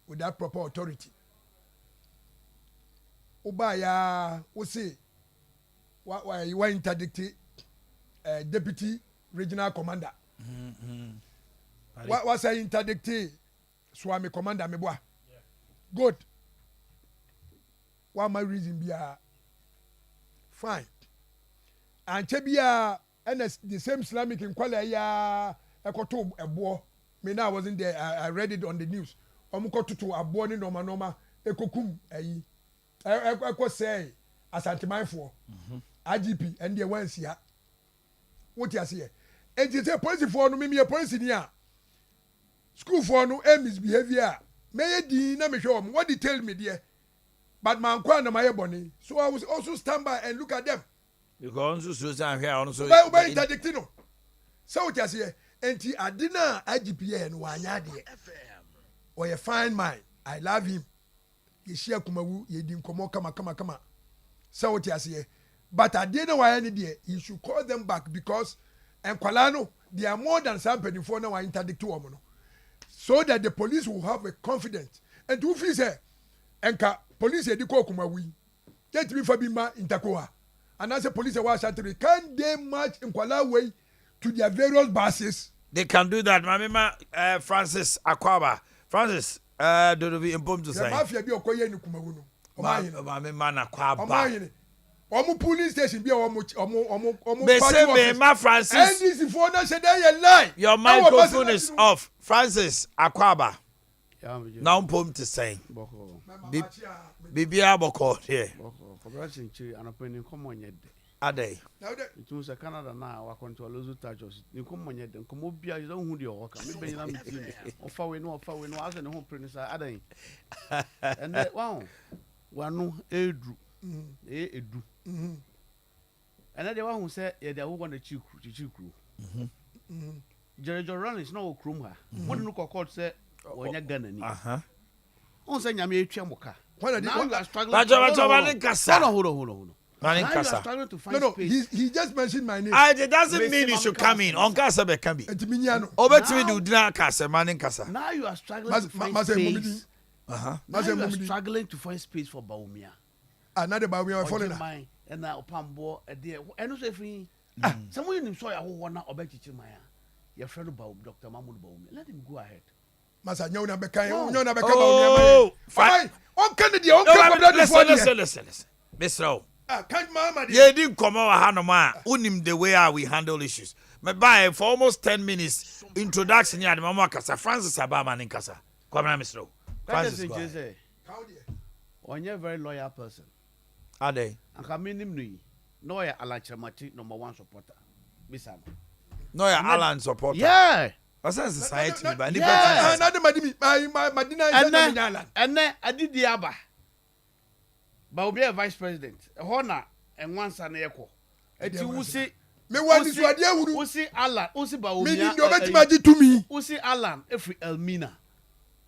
without proper authority. Obaya, we say, why you were interdicted deputy regional commander. What was I interdicted? Swami commander meboa. Good. What my reason be fine. And Chebia and the same Islamic in Kuala ya ekoto ebo. Me now I wasn't there. I read it on the news. Omukoto to abo ni norma ekokum ayi. Eko say asante manfo. IGP and the ones here. What you say? And you say police for no me police ni a. School for no misbehavior. May di na me show what they tell me there. But man kwa na my boni. So I was also stand by and look at them. Because also stand here also. By interdicting. So what you say? Enti adina IGP no wanya de. Or a fine man. I love him. Ye share kumawu ye di nkomo kama. So what you say? But I didn't why any day. You should call them back because and Kwalano they are more than somebody for now interdict to woman. So that the police will have a confidence. And to say, enka police edi ko kumawi. Get me for bima intakoa. and as a police was shattered, can they march in Kuala way to their various bases? They can do that. Mamima Francis Akwaba. Francis, don't be informed to say. Mafia be okoye ni kumawunu. Mamima Akwaba. Omanhene. Omo police station be omo They say me, ma Francis. NDC for na say they lie. Your microphone is off. Francis Akwaba. Now pom to say. Bibia boko here. Corporation chi anapeni komo nyede. Ade. It was a Canada now wa control lozu tajos. Ni komo nyede komo bia you don't hu de o ka. Me be na meeting. Ofa we no as ne ho prince ade. And wow. Wanu edu. Edu. And then the one who said yeah they want the chikru. Jerry Rollins no krum ha. What no court say when you Ghana ni. On say nyame etwa moka. Now you are struggling. Hold on. Now you are struggling to find space. He just mentioned my name. It doesn't mean you should come in. On Kasa be can be. Obetimi do dina Kasa manin Kasa. Now you are struggling to find space. Now you are struggling to find space for Baumia. Another Baumia foreigner. And now Pambo a dear. And also free. Someone you saw a whole one Obetichi Maya. Your friend about Dr. Mahmoud Baumia. Let him go ahead. Masa nyona beka Baumia. Fine. On Kennedy, on listen. Mr. You didn't come over Hanoma. Unim the way we handle issues. But by for almost 10 minutes, introduction here, the Mama Kasa, Francis Abama in Kasa. Come on, Mr. Francis. On you're a very loyal person. Are they? And come in him, no, I like Chamati, #1 supporter. Bisan. No, you're Alan supporter. Yeah. What's that society? And then I did the Abba. But will be a vice president. A honor and one son echo. And you will see. Me want this idea. Who see Alan? Who see Baumia? To me. Who see Alan? Every Elmina.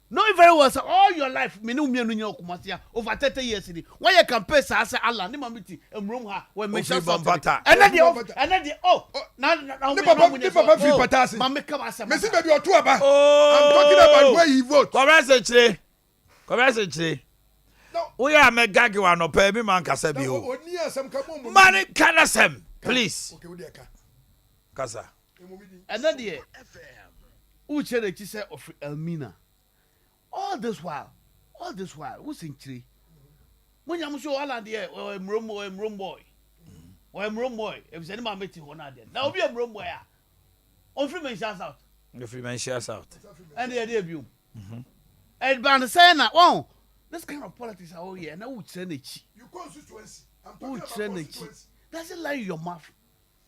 Know very well, sir. All your life, me no kumasia over 30 years. Why you compare say Alan? Ni mamiti emrum ha when me shot Bombata. And then the now Papa free patasi. Mama come as a. Me see baby otu aba. I'm talking about where he vote. Conversation. We are me gagi wa no pay me man kasa bi o. Oni asem ka mo. Man kana sem, please. Okay, we dey ka. Kasa. And then the who chere chi say of Elmina. All this while, who's in tree? When you show all and there, or emrum boy. If any man meeting one there. Now be a room boy. On free man shares out. The free man shares out. And the idea of you. And Ban saying that, wow, this kind of politics are all here. Now would send it. You constituency. I'm talking about constituency. Doesn't lie your mouth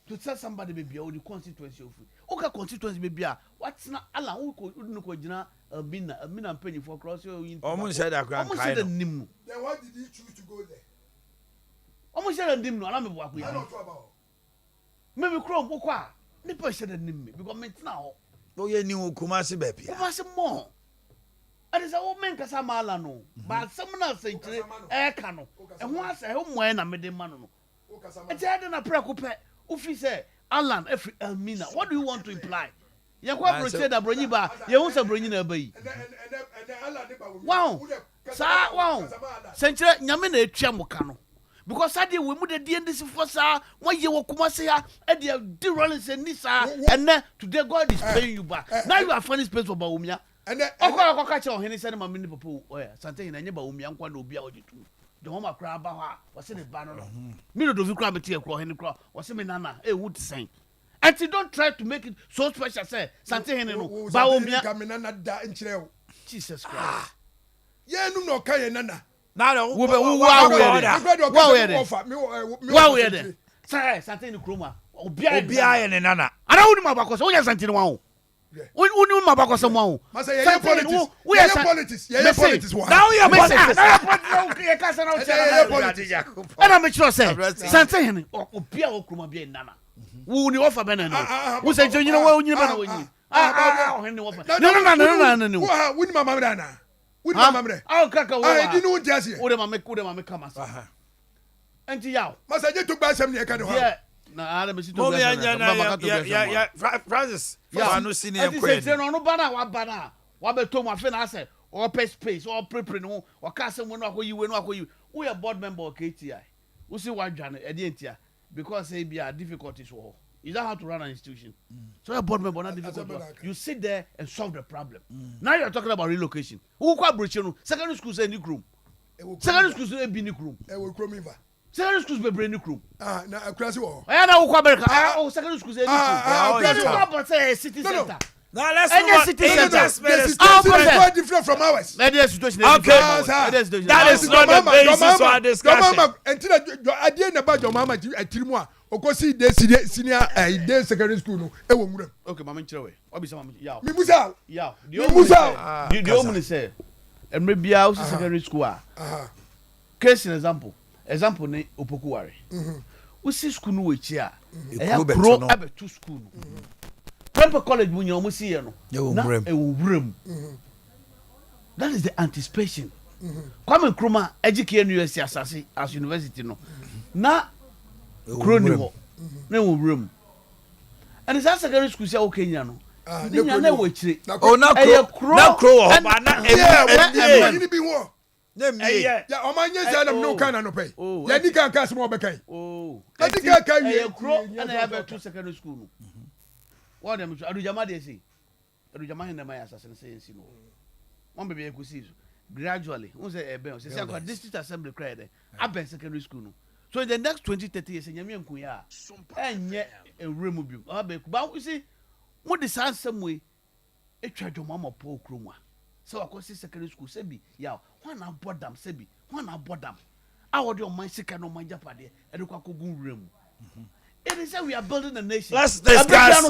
to tell somebody maybe or the constituency of it. Okay, constituency maybe. What's not Allah who could Elmina penny for cross your almost said that grand kind. Then why did he choose to go there? Almost said a dim no, I'm a walk with I don't know about. Maybe Chrome Boakye. Nipper said a nim because me now. Oh, you knew Kumasi Bepi. Kumasi more. And it's a old man Casamala no. But someone else say air cano. And once a home when I made the man. And I didn't preoccupy. Ufi say Alan every Elmina. What do you want to imply? You can't say that Broniba, you won't say Bronina Bay. Wow, sir, wow. Central Yamina Chamocano. Because I did we moved the end for sir, 1 year of Kumasia, and the dear Rollins and Nissa, and then today God is paying you back. Now you are funny space for Baumia. And then I'll catch on any send my mini pool, something and Baumia and Quando be out to the home of Crabaha was in a banner. Mino do you crab a tear crow, Henry Crow, was in Nana, a wood saying. And you don't try to make it so special, say something in Baumia coming in Chile. Jesus Christ. Yeah, no, Kayanana. Now, wow, say something in Kruma. Obia and Nana. I don't know about because something wow. We knew my back or someone. Politics. We are politics. Yeah, politics. Now you are politics. And I'm sure say something. Obia or Kruma be Nana. Who knew offer Benana? Who said you know what you know when you? No. Win Mamma Dana. Win Mamma. I'll crack away. I didn't know Jazzy. Would have come as and Yaw. Must I get to buy some near Cano? Yeah. Adam is Francis. Yeah, no senior. No banner, what beto my friend I said, or pay space, or preparing, or cast someone who you will not who you. We are board member of KTI. We see what Janet, Adentia. because say be difficulties war. You don't have to run an institution. So a board member not difficult. You sit there and solve the problem. Now you're talking about relocation. Who secondary schools a new room. Secondary schools a new room. Secondary schools be brand new room. Na akrasi wo. I know who America. Oh, secondary schools a new room. There is not say city center. Now let's Any move on. city center. The situation is quite different from ours. That is situation. Okay. That is not the basis for our discussion. Until Adea na ba Mama atirimu a okosi de senior de secondary school no e wo nwuram. Okay, mama nchrewe. Obi sama yaw. Mi musa. Yaw. The omni say emre bia o secondary school a. Case in example ne opokuware. O si school no wechi a. E ya pro abetu school no. Temple College when you see no. That is the anticipation. Kwame Nkrumah educate university as university no. Na kroni na room. And it's a secondary school say okay nya no. Na wechire. Oh na kro ba na ni bi wo. Ya o manye say na no kan na no pay. Ya di kan kan small be kan. Oh. Ya di kan kan you kro and I have two secondary school no. What them Adujama dey say. Adujama hin na my assassin say no. One baby you see gradually. Who say ebe say say district assembly cry there. Aben secondary school no. So in the next 20-30 years nyame nku ya. Enye enwremu bi. Abe ba you see what the same way etwa dwoma po kromwa. So akosi secondary school say bi ya one na bodam say bi one na bodam. Awode o man sika no man japade e de kwa kogun wremu. It is that we are building a nation. Let's discuss. Let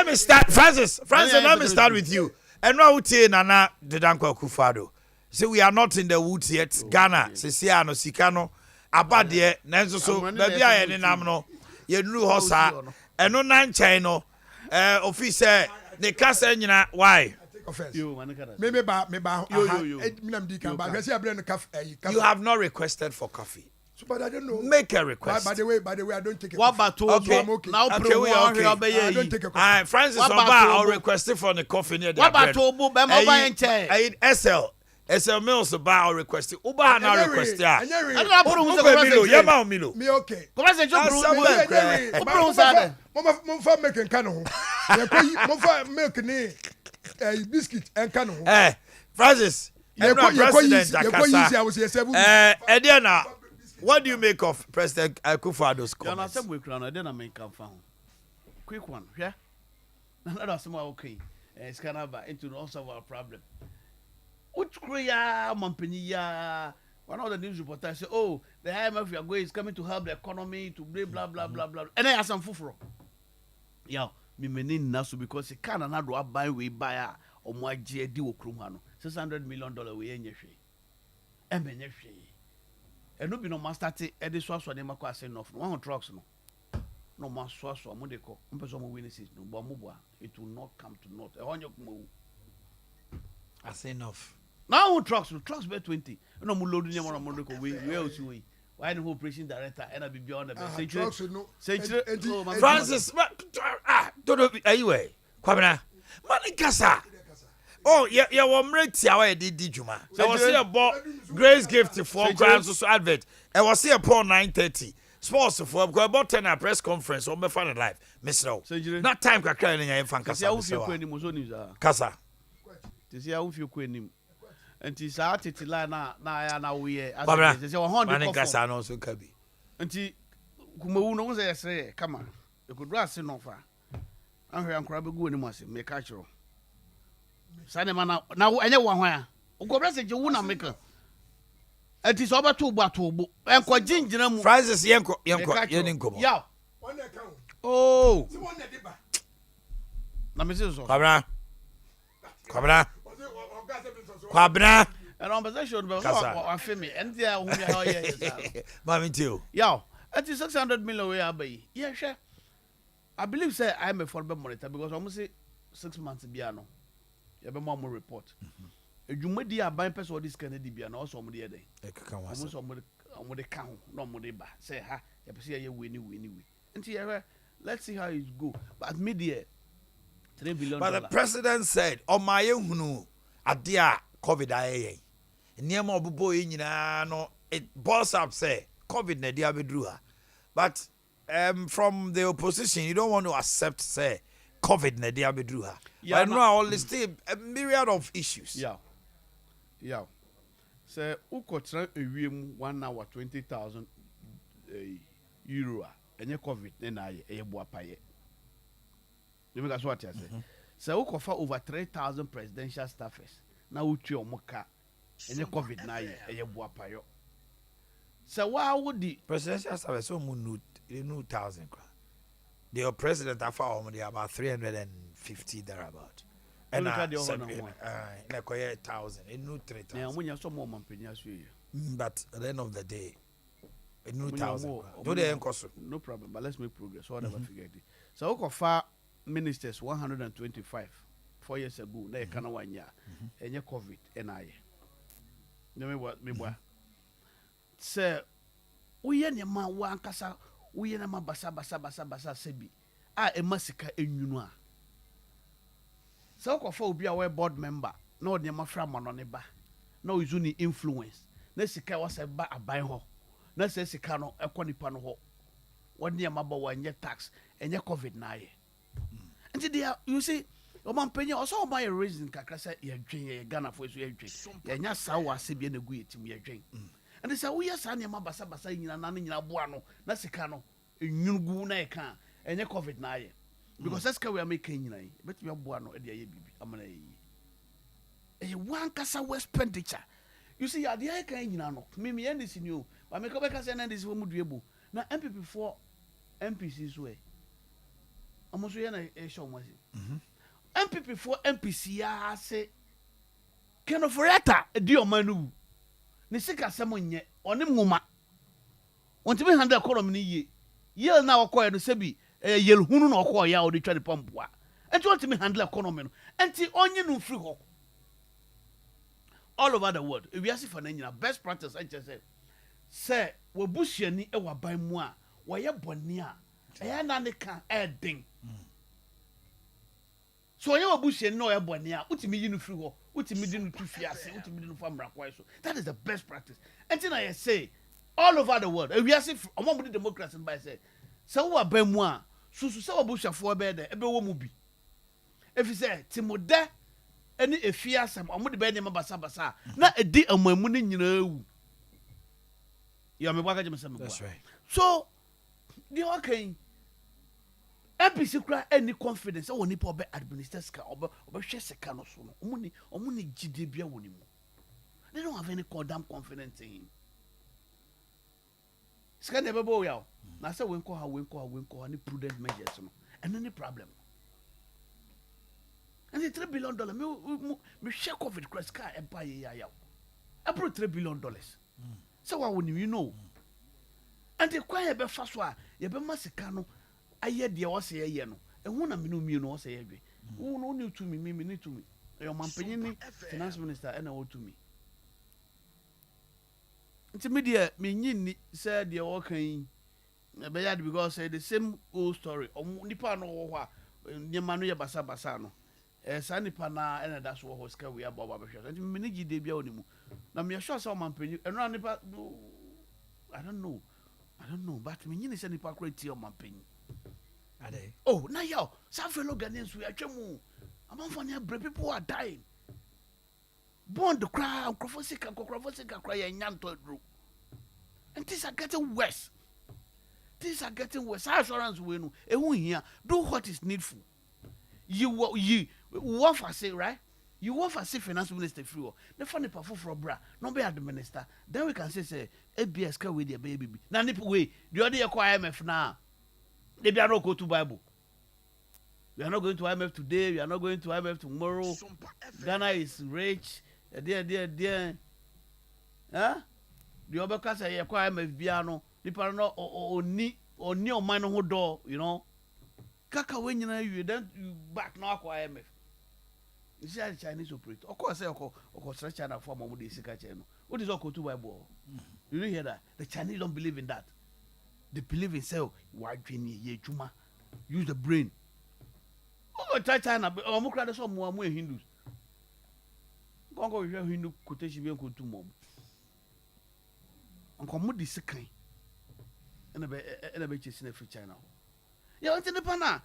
me start, Francis. Let me start with you. And now we Nana Dedanko Akufo-Addo. So we are not in the woods yet. Ghana, Sisiano, Sikano, Abadie, Nenzo, so baby I any namno. You knew Hosa, and no nine Chino, officer. The Cassandra, why? You have not requested for coffee. But I don't know. Make a request. By the way, I don't take it. What about okay. Now I don't take a coffee. Francis Sompa, I'll request it for the coffee near the what about Tobo? I SL Mills about I'll request it. Uba now request it. I don't Milo. Me okay. Come on, say Mama making canoe. Mama milk ni biscuit and canoe. Francis, President Ediana, what do you make of President Akufo-Addo's comments? Quick one, yeah? That's okay. It's kind of into also our problem. Which Korea, Montpellier, one of the news reporters say, oh, the IMF is coming to help the economy to blah, blah, blah, blah. And I have some fufuro. Yeah, me meaning nasu because it can't another buy we buy or my GD Okrumano. $600 million we enye hwe eno bi no master te e de so aso de makwa say no one trucks no ma so mo de ko mpeso mo witnesses no bo mo bo it will not come to naught e honyo kuma wu as enough now trucks be 20 no mo load nyam mo de ko we osi we why the operation director and I be beyond the century Francis don't anyway kwabena manikasa. Oh, yeah, I did Juma. So I was here about Grace Gift for grants to advert. I was here upon 9:30. Sports for about 10 a press conference on my fan live. Miss No. Not time can cry in your fan Casa. Casa. To see how you queen him. And tis out it now we are. Casa also can be. And Kumu knows I say, come on. You could rush in offer. I'm here and crab a good must make actual. Sanema now anyone where go message you won't make it is over 2 bottle and quite ginger Francis Yanko Yanko. Yeah. Oh, Quabra and on possession of me and there Mammy too. Yeah, it is 600 million way abbey. Yeah, sure. I believe say I'm a former monitor because almost 6 months piano. You have a more report. You made the buying person this Kennedy be and also on the other. Almost on the count, no more deba. Say, ha, you see, you win. And let's see how it go. But media $3 billion. But the president said, on my own, Adea COVID. Near more boy in no it boils up say COVID na dia bedru ha. But from the opposition, you don't want to accept say COVID na dia bedru ha. Yeah, But no, all still a myriad of issues. Yeah. So ukotra ewiem 1 hour 20,000 euro enye COVID na ye boa paye. You make us what I say. So ukofa over 3,000 presidential staffers. Na utu omoka enye COVID na ye boa paye. So why would the Presidential service so mu 1,000. The president afa they about 350 thereabout. And Look I at the other said, one. like 1,000. It knew 3,000. na munya so mo mampenya so ye. But at the end of the day, it knew Munya 1,000. more, Do they encourage? No problem, but let's make progress. So never forget it. So ukofa ministers 125 4 years ago na kana wanya enye COVID na ye. No me boa. Say uye ne ma wankasa uye na ma basa sebi a emasika enwunu a so ukofa obi a we board member na odi ma fra ma no ne ba na ozu ni influence na sika wasa ba aban ho na se sika no ekonipa no ho wodi ma ba wanye tax enye COVID na ye nti dia you see o man penye o so o buy reason kakra say ye dwen ye Ghana fo so ye dwen ye nya sa wa se bi na gu yetim ye dwen and say we yes anya ma basa nyina na nyina boa no na sika no enyunugu na ye kan enye COVID na ye because that's we are making nyina but we boa no e de ye bibi amana ye one kasa expenditure you see ya de ye kan nyina no me end this new but me ko be ka say na this wo mu duebu na MPP for MPC so e amoso ye na e show mo MPP for MPC ya say Ken of Reta di omanu ni sika semo nye oni nwoma wonti be handle economy ni ye na okoye no sebi yel hunu na okoye ya odi twa de pompoa enti wonti me handle economy no enti onye no free ho all over the world we are for na best practice I just say we busiani e wa ban mu a wo ye boni a e na ne kan edin so you abusiani no ye boni a utimi yi no free ho utimi di no tu fiase utimi di no famra kwai so that is the best practice until I say all over the world we are see among the democrats by say so wa ban mu a susu se obusiafo be de ebe wo mu bi if you say timode any efiasem omo de be ne mabasa na edi amamu ne nyina ewu ya me baka jemse me That's right. so the okay MPC kura any confidence o nipa obe administer ska obe hwe sika no so no omo ni gide bia woni mu they don't have any goddamn confidence in him ska ne bebo ya na say we nko ha ni prudent measures no and any problem and the $3 billion me share COVID crash car empire ya about $3 billion so what when you know and the choir be fast wa ye be masika no aye de wo se ye no ehun na menu mi no wo se ye dwe wo no ni to me ni to me your mampanyin ni finance minister na wo to me nti me de me nyini say de wo kan be ya because say the same old story nipa no wo ho a nyema no ye basa no sanipa na ena da so ho ska we ababa be hwe nti me ni gide bia onimu na me sure say o mampanyin eno nipa I don't know but me nyini say nipa kwati o mampanyin Adea. oh na yo some fellow Ghanaians we atwemu among ne brave people are dying bond the crowd crofosika cry nyanto dru and things are getting worse assurance we no ehun hia do what is needful you want for say right you want for say finance minister free the funny pafo for bra no be administer then we can say ABS ka we dey baby na nip we the other call IMF na they are not go to Bible. We are not going to IMF today. We are not going to IMF tomorrow. Ghana is rich. Dear. Huh? The other class say you call IMF biano. The parano oni o man no door. You know. Kaka when you then you back now call IMF. You see how the Chinese operate. Of course, say of China for more de sika cheno. What is all go to Bible? You don't hear that? The Chinese don't believe in that. They believe in self. Use the brain. Oh, China, Omukra so more Hindus. Go Hindu quotation be to mom. nkomo di sekan ena be chesi na free China ya wanti ne pa na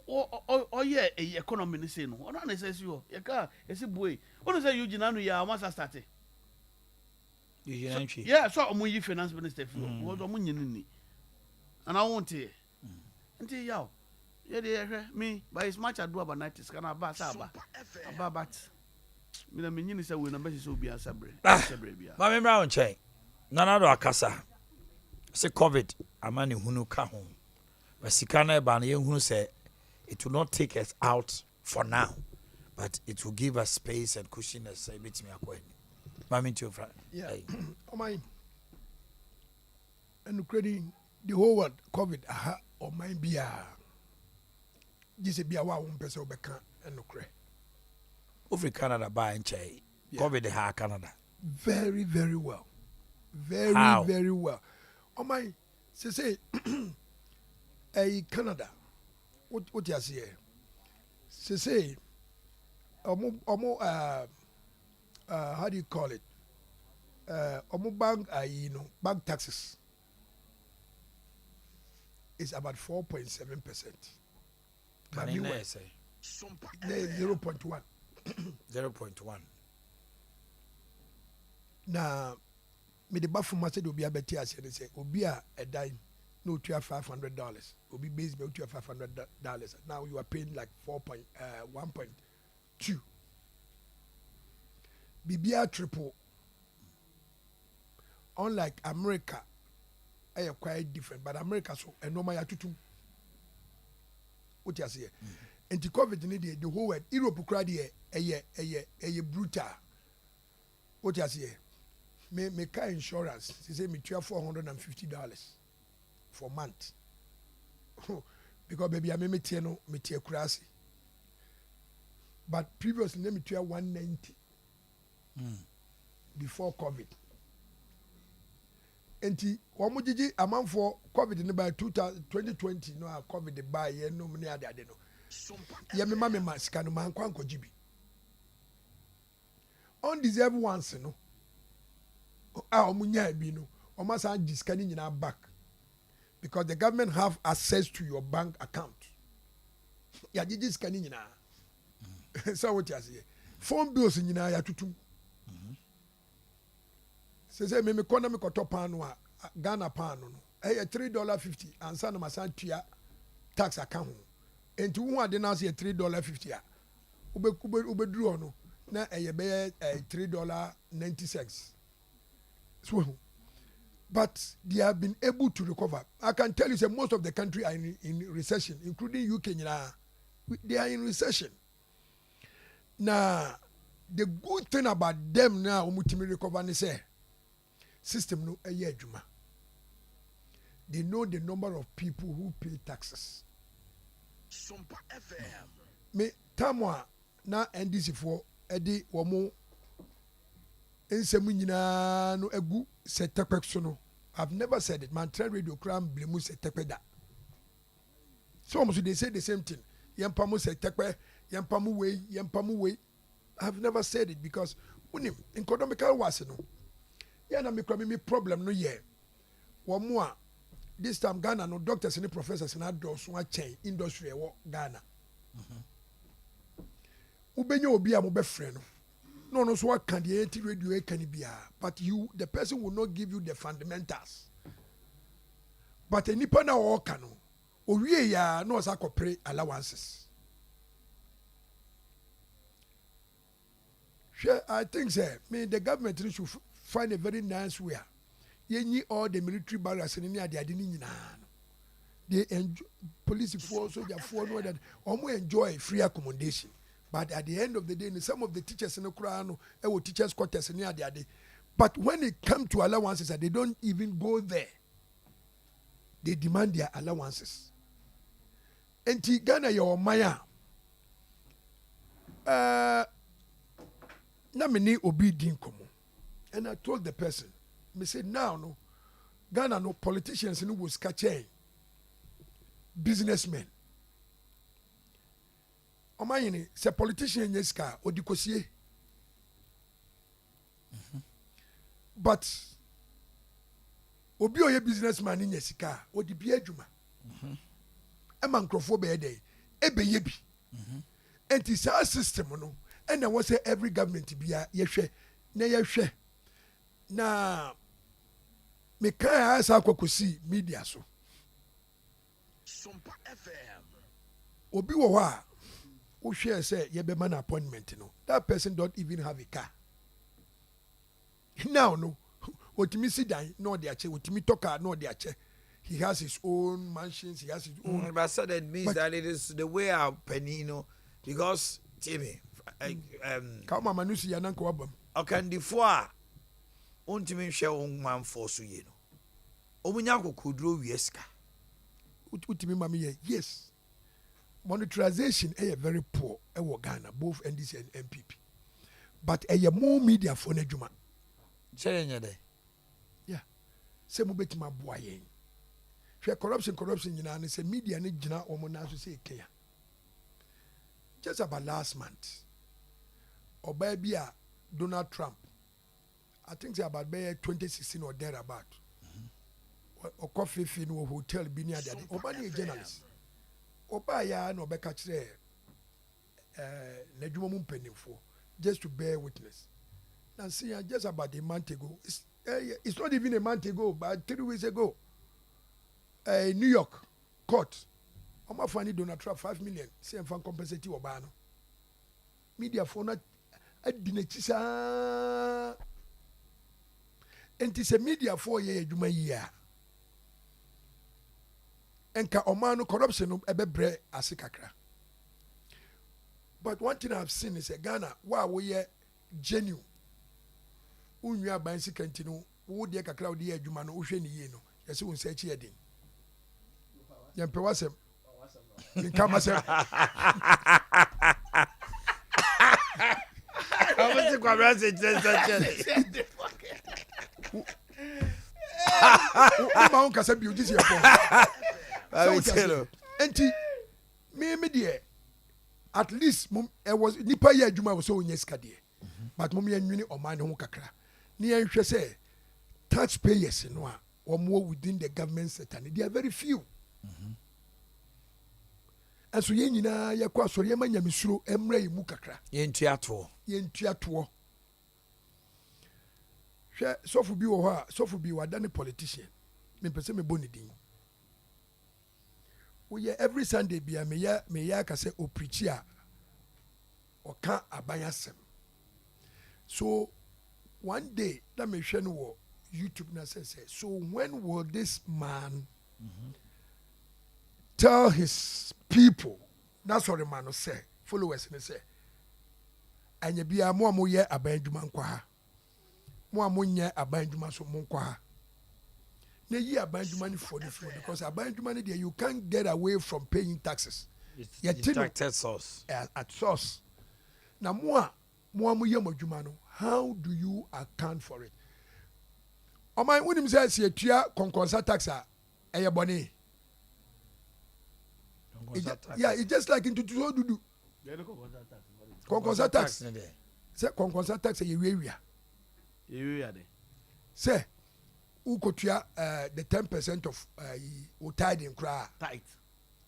o ye economy ni say no ono na say you ye ka esi boy ono say you gina no ya masa start you know yeah so omo yi finance minister fi wo do omo nyini ni and I want it until yaw ye de me by his much ado about 90s kana ba sa ba but me na me nyini say we na be say obi asabre bia ma me mra on chain nana do akasa say covid amani hunu ka ho but sikana ba na ye hunu say it will not take us out for now but it will give us space and cushion as say betimi akwa ma me too fra yeah my and credit the whole world covid aha or my bia this bia wa won pese obeka enokre over Canada by and chay covid ha Canada very very well very How? very well oh my say a Canada what you say say how do you call it bank bank taxes is about 4.7%. But you say 0.1. 0.1 Now, me the bafu must do be a better as they say, Obia a dime, no to $500. Obi base bill to $500. Now you are paying like 1.2. BBR triple. Unlike America, I are quite different, but America so and no my tutu. What you say? And the COVID need the whole world. Europe crowd a brutal. What you say? Me car insurance. She say me $450 for month. Because baby I me tie no me tie kurasi. But previously me tie 190 before COVID. Enti omo gigi amount for COVID in by 2020 no COVID the buy ye no many ade no ye me ma sika no man kwanko gibi undeserved ones no omo nya bi no omo san disca ni nyina back because the government have access to your bank account ya gigi sika ni nyina so what you say phone bills nyina ya tutum say me kona me koto pan no Ghana pan no $3.50 and sana masan tua tax account enti wo ade na say $3.50 a ubeduru no na be $3.90 so but they have been able to recover. I can tell you say most of the country are in recession including UK nyina they are in recession. Now the good thing about them now umutimi recover ni say system no eye adwuma. They know the number of people who pay taxes. Sompa FM. Me tamwa na NDC for edi womo ensemu nyina no egu setekpe so no. I've never said it. Man trend radio cram blemu setekpe da. So almost they say the same thing. Yempamu setekpe, yempamu way. I've never said it because unim economical was no. Yeah, na me problem no ye. One more. This time Ghana no doctors and professors na do so chain industry e Ghana. Ubenyo obi a mo be frɛ no. No so what can the radio e can be but you the person will not give you the fundamentals. But enipa na o ka no. Owie ya no sa kopre allowances. Sure, I think say me the government should find a very nice way. Yenyi all the military barracks in the nyina. They enjoy police force, soldier force, no that almost enjoy free accommodation. But at the end of the day, some of the teachers in the Quran, teachers quarters in the but when it comes to allowances, they don't even go there. They demand their allowances. And Ghana your Maya. Na many obedient komo. And I told the person, me say now no Ghana no politicians no was catching businessmen. Omanhene say politician yeska odikosie. But obi oye businessman nya sika odi bi adwuma ema nkrofo be dey ebeye bi enti sa system no and I was say every government bia yehwe na me kan asa kwakosi media so Sompa FM. obi wo hɔ a wo hwɛ sɛ yɛbɛma no appointment no that person don't even have a car now no otimi si dan na ɔde akyɛ otimi tɔ car na ɔde akyɛ he has his own mansions he has his own But so that means that it is the way our penino because Timmy ka mama no si yana nka wabam okandifo a ontimi hwe wo manfo so ye no omunya kokoduro wieska utimi mama ye yes monetization is very poor ɛwɔ Ghana both NDC and MPP but more media for no adwuma chenye de yeah sɛ mobɛtumi aboa yɛn hwɛ corruption nyinaa ne sɛ media ne gyina ɔmo na so sɛ ɛkɛya just about last month ɔbaa bi a Donald Trump I think say about 2016 or thereabout ɔkɔ fefe no wɔ hotel bi ne ade ɔba ne yɛ journalist ɔbaa ya na ɔbɛka kyerɛ n'adwuma mu mpanimfoɔ just to bear witness and see just about a month ago it's not even a month ago but 3 weeks ago New York court ɔma fa ne Donald Trump 5 million sɛ mfa compensate ɔbaa no media for no adi n'akyi saa enti sɛ media for yɛ adwuma yi a enka ɔman no corruption no ɛbɛbrɛ ase kakra but one thing I've seen is Ghana wo yɛ genuine unwi aban sika nti no wo de kakra wo de yɛ adwuma no wo hwɛ ne yie no yɛsɛ wo nsa akyi yɛden yɛmpɛ wasɛm nka masɛm obisi kwabra se chese ma wo kasa bi ogisi yɛpɔ enti me deɛ at least was nipa yɛ adwuma wɔ sɛ ɔnyɛ sika deɛ but mom yɛnwene ɔman ne ho kakra ne yɛnhwɛ sɛ taxpayers no a wɔmwɔ within the government sector they are very few ɛnso yɛn nyinaa yɛkɔ asɔre yɛma nyamesuro mmra yɛ mu kakra yɛntuatoɔ hwɛ sɔfo bi wɔ hɔ a sɔfo bi wada ne politician mempɛ sɛ mebɔ ne din woyɛ every Sunday bia meyɛ aka sɛ oprichi a ɔka aban asɛm so one day na mehwɛ no wɔ YouTube na sɛ so when will this man tell his people na sɔre ma no sɛ followers ne sɛ anya bia mo a moyɛ aban adwuma nkɔ ha mo a monyɛ aban adwuma so mo nkɔ ha na yi aban adwuma ne for the flow because aban adwuma ne deɛ you can't get away from paying taxes tax source at source na mo a moyɛ mo adwuma no how do you account for it ɔman wonim sɛ sɛ yɛtua kɔnkɔnsa tax a ɛyɛ bɔne yeah it's just like ntutuo dudu kɔnkɔnsa tax sɛ kɔnkɔnsa tax yɛ wiawia sɛ ukotua the 10% of tithing kra tight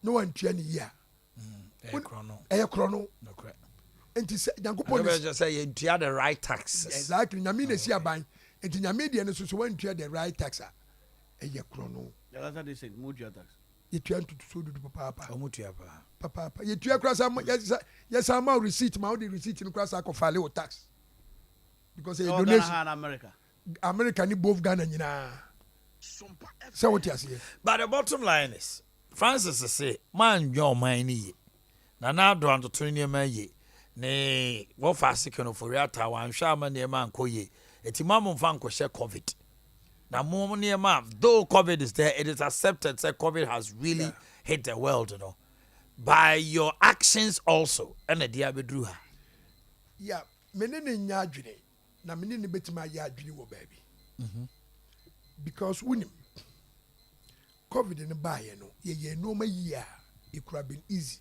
no one tua ne yia ɛyɛ krono enti sɛ nyankopɔn ne just say you the right taxes exactly nyame na si aban enti nyame de no so one tua the right tax a ɛyɛ krono that's what they said mutua tax yɛtua ntutuo dudu papa omutua papa yɛtua kra sa yɛsa ma receipt ma wo de receipt no kra sa ko file o tax because a donation America ni both Ghana nyinaa sɛ wote aseɛ but the bottom line is Francis say man dwa ɔman ne ye na na do antoto nneɛma ye ne wo fa second for reata wanhwɛ ama nneɛma ankɔ ye eti mamu mfa nkɔhyɛ covid na mo nneɛma though covid is there it is accepted say covid has really hit the world by your actions also ɛna dia bedru ha yeah mene ne nya adwene na mene ne betima ya adwene wɔ baabi because wunim covid ne baayɛ no yɛ noma yi a it could have been easy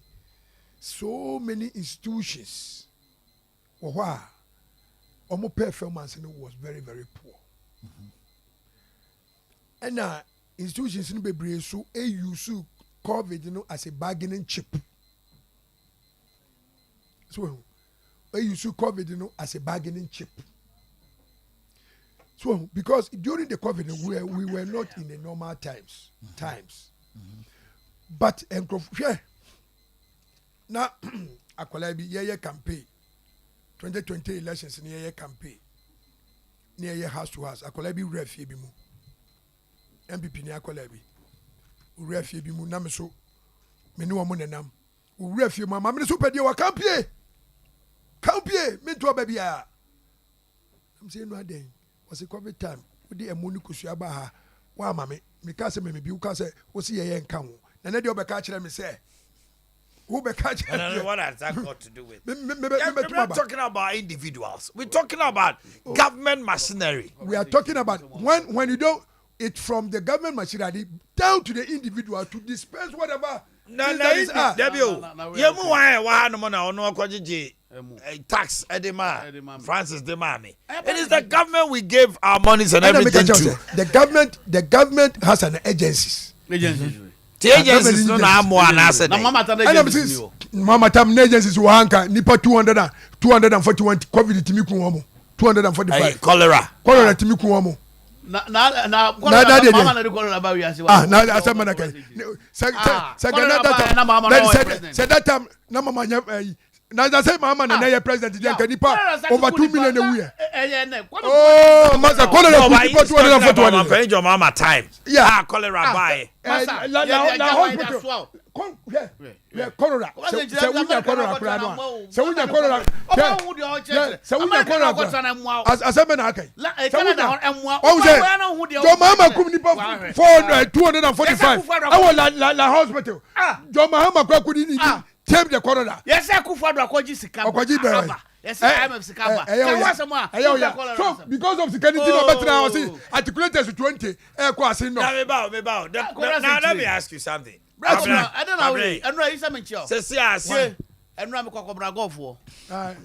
so many institutions wɔ hɔ a ɔmo performance no was very very poor ɛna institutions no bebree so use COVID no as a bargaining chip. So use COVID no as a bargaining chip. So because during the COVID we were not in the normal times. But now akwala bi ye campaign 2020 elections ni ye campaign ni ye house to house akwala bi refie bi mu MPP ni akwala bi refie bi mu na me so me ni wo mo nenam refie mu ma me so pede wa campaign me to ba bia am say no aden was a COVID time we dey emu ni kusua ba ha wa ma me ka se me bi wo ka se wo se ye nka ho na na de obeka kire me say who be catching? What has that got to do with? We're not talking about individuals. We're talking about government machinery. We are talking about when you do it from the government machinery down to the individual to dispense whatever. Tax Edema Francis Demami. It is the government we gave our monies and everything to. The government has an agencies. The agencies no na amo anase. Mama tam agencies wo hanka nipa 241 COVID timi ku wo mo 245 cholera timi ku wo mo na mama na cholera ba wi ase wa na asema na kai say that time na mama nya na say mama na ye president je nipa over 2 million a year oh masa cholera nipa 241 your mama time cholera buy na hospital cholera say we cholera kura no say we cholera say we cholera asema na kai oh say your mama kum nipa 245 awo la hospital your mama kwa kudi ni change the cholera yes akufado akoji sika yes IMF sika ba so because of security no better now see articulators 20 ko asin no me bow now let me ask you something I don't know enra isa menchio say see enra me kokobra gofo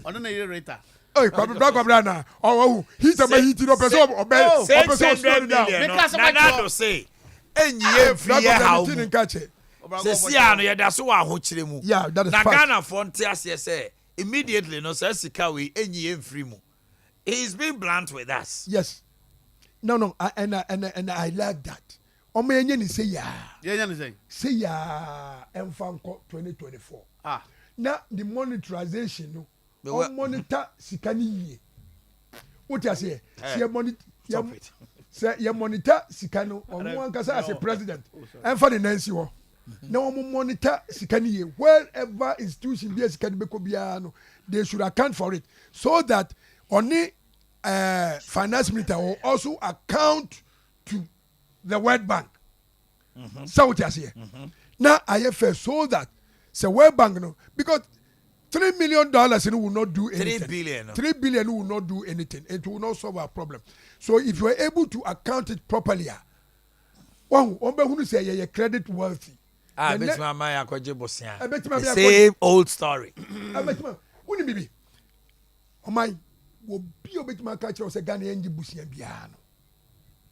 ono na ye reta oh kwabra na oh heat am heat no person obey so down because na do say enyi free how sesi ano yeda so wa ho kire mu yeah that is na fact. Ghana frontier say immediately no say sika we enyi free mu. He's been blunt with us. Yes, no and I like that omo enye ni say ya say ya emfanko 2024 na the monetization no monitor sika ni yie what you say say you monitor sika no omo ankasa as a president emfa the nancy ho na omo monitor sika ni yie wherever institution be sika ni beko bia no they should account for it so that only finance minister will also account to the World Bank. So what you say? Now I first so that the World Bank no because $3 million will not do anything. 3 billion will not do anything. It will not solve our problem. So if you are able to account it properly, one say you're credit wealthy. The same old story. Bibi. Oh my, will be a bit my culture was a Ghana and Jibusian piano.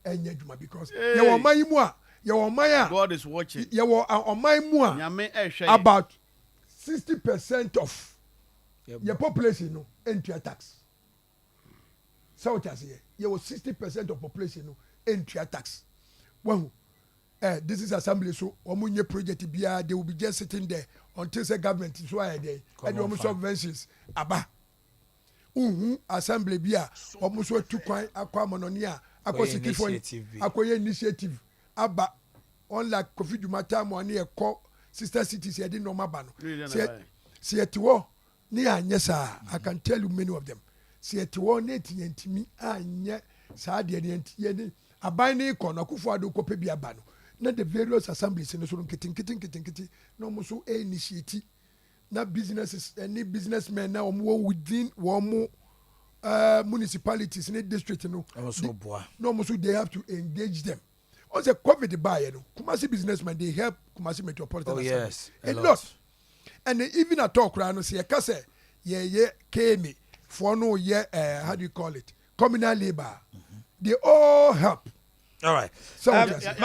And yet, because you are my moi, you are my God is watching. You are on my moi about 60% of your population no entry tax. So what I say, you are 60% of population no entry tax. Well, this is assembly, so Omunye project BR, they will be just sitting there until the government is why they and almost subventions. Aba. Assembly BR, almost what two coin aquamonia, aqua city for aqua initiative. Aba, unlike Kofi Dumata money a call sister cities, I didn't know my ban. See at war, near yes, sir. I can tell you many of them. See at war, nating and me, and yet, Sadi and a binding corner, Kufuado Copebia Bano. Not the various assemblies in the sort of kitty, no more so initiative. Not businesses, any businessmen now more within one more municipalities in a district, no more so they have to engage them. Also, COVID buyer, Kumasi businessmen, they help Kumasi Metropolitan. Oh, yes, a lot. And even a talk around, see a case, came for no, how do you call it? Communal labor. They all help. All right. So The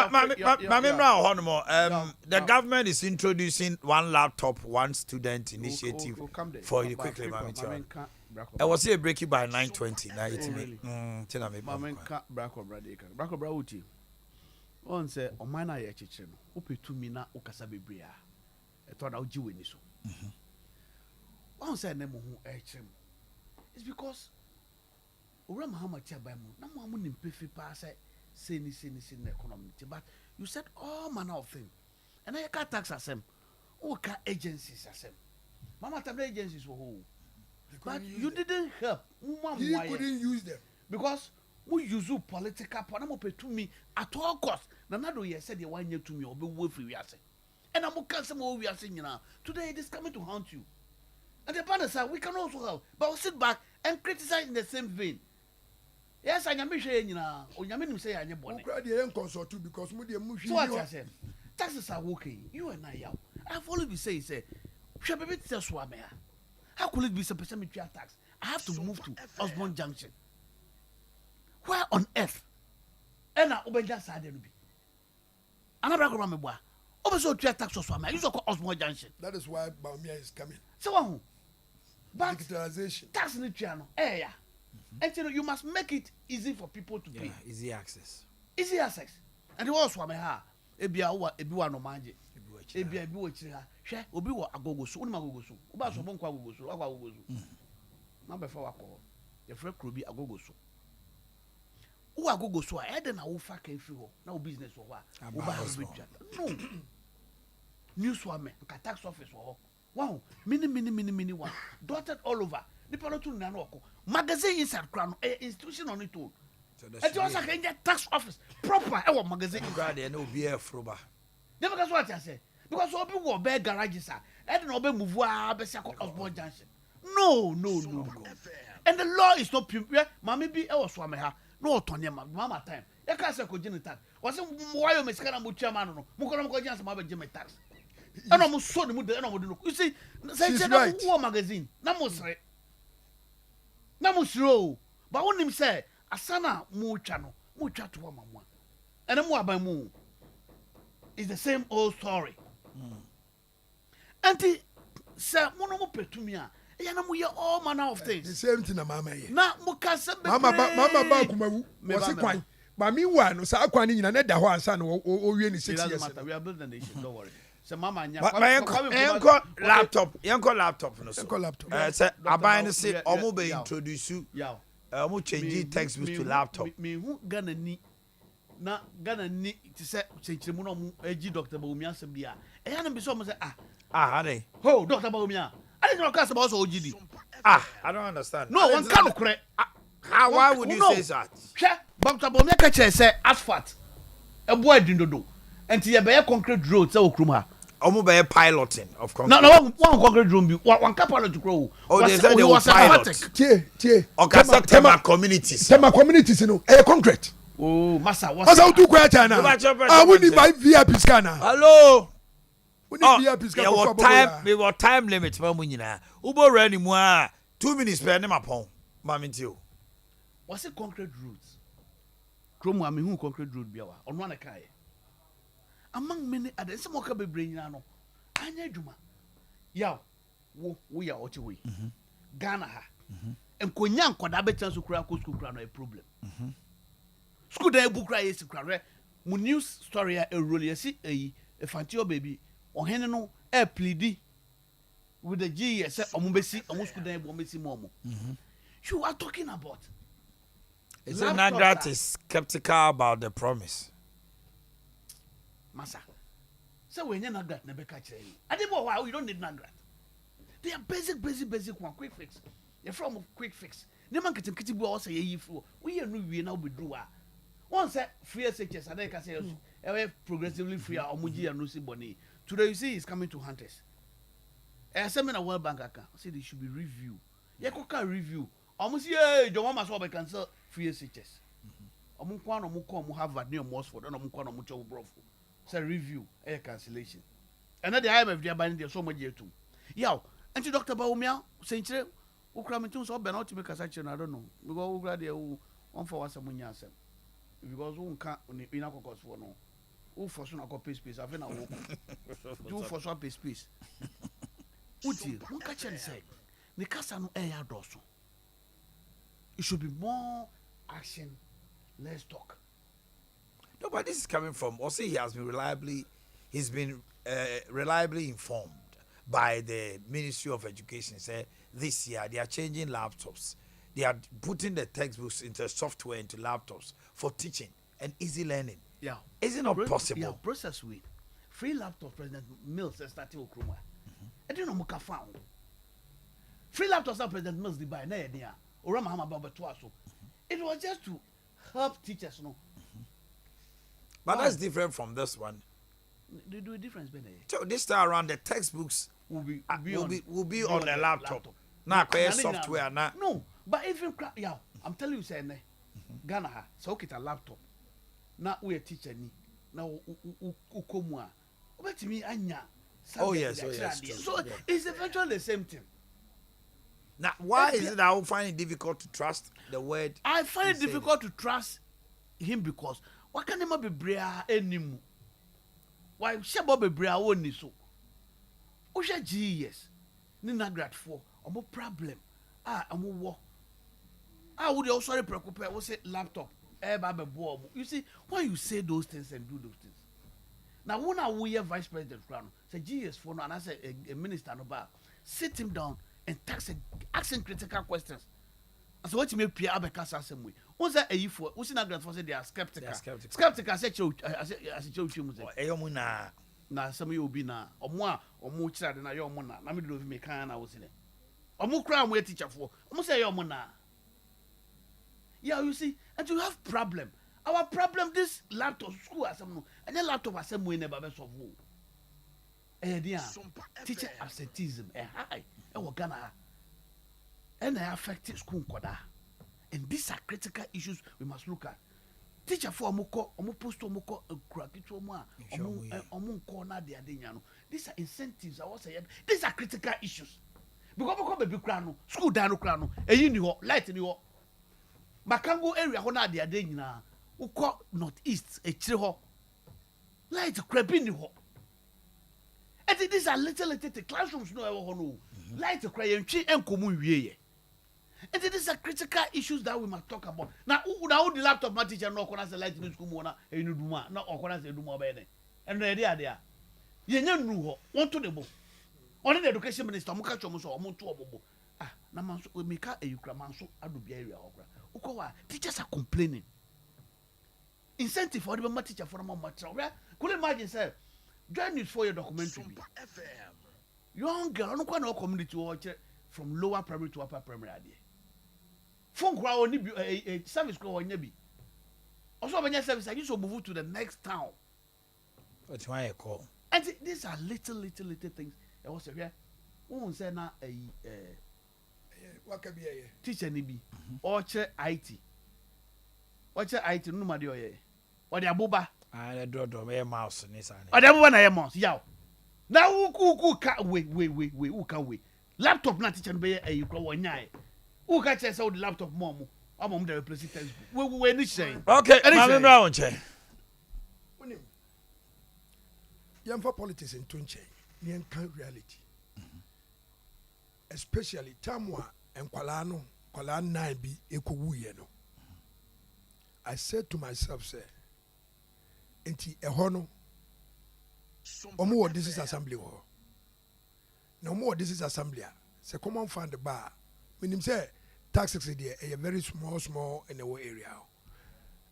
government is introducing one laptop, one student initiative for you quickly, Mami. I was here breaking by 9:20. Now it's me. Brako Brauti. On say, Omana Yachichen, Upe to Mina Ukasabibria. I thought I'll do any so. One say, Nemo Hm. It's because Uram Hamacha by Moon, no one in Piffy pass. Say economy, but you said all manner of things, and I can't tax as them, or can agencies as them. Mama tablet agencies were whole, but you didn't help. He couldn't use them because we use political panama pay to me at all costs. Nanado ye said you 1 year to me or be worth we are saying, and I'm okay some more we are saying now. Today it is coming to haunt you, and the partner said we can also help, but we'll sit back and criticize in the same vein. Yes, I am saying now. Or you say I am born. Consult too because so what I said, taxes are working. You and I, I've always been saying, shall be tell Swamea. How could it be some percentage tax? I have to move to Osborne Junction. Where on earth? And now Obenja side will be. Another program me boy. Also tax of Swamea. You so call Osborne Junction. That is why Baumia is coming. So but digitalization. Tax in the channel. Yeah. And you must make it easy for people to pay. Easy access. Easy access. And the also I ha ebi no manje. Ebi chira. Hwe obi wo agogo so, unima agogo so. Uba so bon kwa agogo so, akwa agogo so. Na be fa wakọ. Ye frɛ kro bi agogo so. Wo agogo so a ede na wo fa ka fi ho. Na wo business wo ho a. Wo ba retreat. No. News wa me, ka tax office wo ho. Wow, mini one. Dotted all over. The people na no magazine inside crown institution on it all. It was like a tax office proper magazine. Grade and be a froba. Never guess what I say. Because all people beg garages are. I don't know move Osborne Junction. No. And the law is not pure. Mammy be our swammer. No Tony Mama time. I can't say congenital. Was why you miss Canamo chairman? Mukono Jans Mabba Jimmy tax. I almost saw the mood. You see, say war magazine. Namusro, but when him say, Asana mucha to one mamma. And I'm by moon. It's the same old story. Auntie, sir, monomope to me. Yanamu all manner of things. The same thing, Mamma. Now, Mukasa, Mamma Bakumawu, was a quine. But meanwhile, so I can't even let the one son or really 6 years. We are building a nation, don't worry. So, Mamma, my laptop, young laptop, no laptop. Say, I buy and say, I'm be introduce you. I'm going to change textbooks to laptop. Me who gonna need na Ghana need to say, Chimuno, AG Dr. Baumia Sabia. And I'm be so much. Honey. Oh, Dr. Baumia. I didn't know cast about OGD. I don't understand. No, one can't correct. Why would you say that? Dr. Baumia say asphalt. A boy didn't do. And to be a concrete road, so Kruma. Almost piloting of concrete. No, one concrete room, one couple to grow. Oh, they said they were pilot. Okay, Tema communities. Tema communities, you know, a concrete. Oh, Massa, what's out to Quachana? I wouldn't buy VIP scanner. Hello. We need time limit, Mamunina. Uber running more 2 minutes per name upon Mamintio. What's a concrete roads? Chrome, I mean, who concrete road be on one account. Among many others, some more be bringing on. I need Juma. Yaw, we are out away. Ghana, and Konyan could have a chance to crack school crown a problem. School day book is to cry. Mun news story a really see a fantio baby or Henno a pleady with the G. Said Omumbesi, almost could have Bombesi Momo. You are talking about. It's not that is skeptical about the promise. Massa. So when you're not got never catch you. I didn't know why you don't need Nagrat. They are basic one, quick fix. You're from quick fix. No man can kitty boy say ye for. We are now withdraw. Once that free SHS, and they can say, progressively free our Muji and Lucy Bonnie. Today you see is coming to hunters. A seminar World Bank account. I said they should be review. You can review. Almost yeah, the one must all be cancel free SHS. Omukwano muko Harvard near Mosford, and Omukwano mucho brofu. Say review, air cancellation. And at the IMF, they are buying their so much year too. Yow, and to Dr. Baumia, Saint Chere, who cram into so Ben to make a section, I don't know. We go glad you one for us a munyasem. because who can't in a caucus for no. Who for some copy space? I've been a walk. Do for some space. Uti, who catch and say, Nikasa no air dorsal. It should be more action, less talk. No, but this is coming from also he's been reliably informed by the Ministry of Education. Say this year they are changing laptops. They are putting the textbooks into software into laptops for teaching and easy learning. Yeah. Is it not possible? Yeah, process with free laptop President Mills started Okroma. I don't know muka found. Free laptops that President Mills did buy na idea. Or Mahama Baba Twaso. It was just to help teachers, no. But that's different from this one. They do a difference, Benny. So this time around, the textbooks Will be on the laptop. Now, create software now. No, but even yeah, I'm telling you, say Ghana ha. So okay, a laptop. Now we a teacher ni. Now ukomwa. But me anya. Oh yes, So it's eventually the same thing. Now, why is it that I find it difficult to trust the word? I find it difficult to trust him because what can him be brea anymore? Why shabo be brea woni so? Osha GES. Ni na grade 4. Omo problem. Omo wo. Would also sorry preoccupy we say laptop. You see, when you say those things and do those things. Now when we vice president crown say GES for no and I say a minister no ba sit him down and asking critical questions. So what you make Pierre Abeka same way. What's that a for? What's in grant for say they are skeptical. Skeptical say as you na some you be na omo chira na yo omo na me do me kan na wo sine. Omo kra am teacher for. Omo say yo omo na. Yeah, you see, and you have problem. Our problem this laptop school as no. And then laptop as we never be solve. Dia teacher absenteeism high. E wo Ghana. And they affect school koda. And these are critical issues we must look at. Teacher for omo post omo kurakitu omo nko na de adenya no. These are incentives. I was say these are critical issues. Because baby kra no, school dan no kra no, eyi ni ho, light ni ho. Makango area ho na de adenya ukọ northeast echire ho. Light kra ni ho. And these are little classrooms no ewo ho no. Light kra yentwi enkomu wieye. And these are critical issues that we must talk about. Now the laptop my teacher no kona say light in school na enu duma na okona say duma obey ne. And ready there. Ye nya nu ho, won to the bo. Only the education minister mo ka chomo so o mo to obobo. Na man so we make a ukra man so adobia area okra. Ukowa teachers are complaining. Incentive for the teacher for my material. Could imagine say join it for your documentary. Young girl no kwa no community watch from lower primary to upper primary ade. Phone kwa oni a service kwa onya bi. Also when service you so move to the next town. That's why I call. And these are little things. I was here. Who say na what can be a teacher ni bi. Oche IT. Oche IT no ma de oye. O de abuba. I do me mouse ni sa ni. O de abuba na ye mouse. Yaw. Na who ka we who can we. Laptop na teacher no be you kwa wonyae. Who ka say the laptop mom the replace textbook. We ni say. Okay, mama bra won che. Unim. Yam for politics in tunche. Ni kan reality. Especially tamwa enkwala no, kwala nine bi ekowu no. I said to myself say enti eho no omo what this is assembly ho. No more this is assembly. Say common fund the bar. Meaning say taxes there a very small in the area.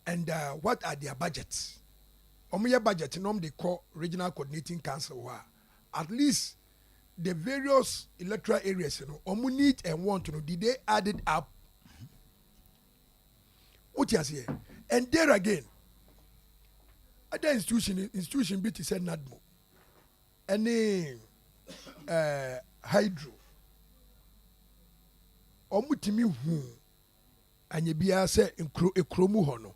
And what are their budgets? Omo budget norm they call regional coordinating council at least the various electoral areas omo need and want to know did they add it up? What you say? And there again other institution be to say NADMO. Any hydro omutimi hu anye bia say ekromu ho no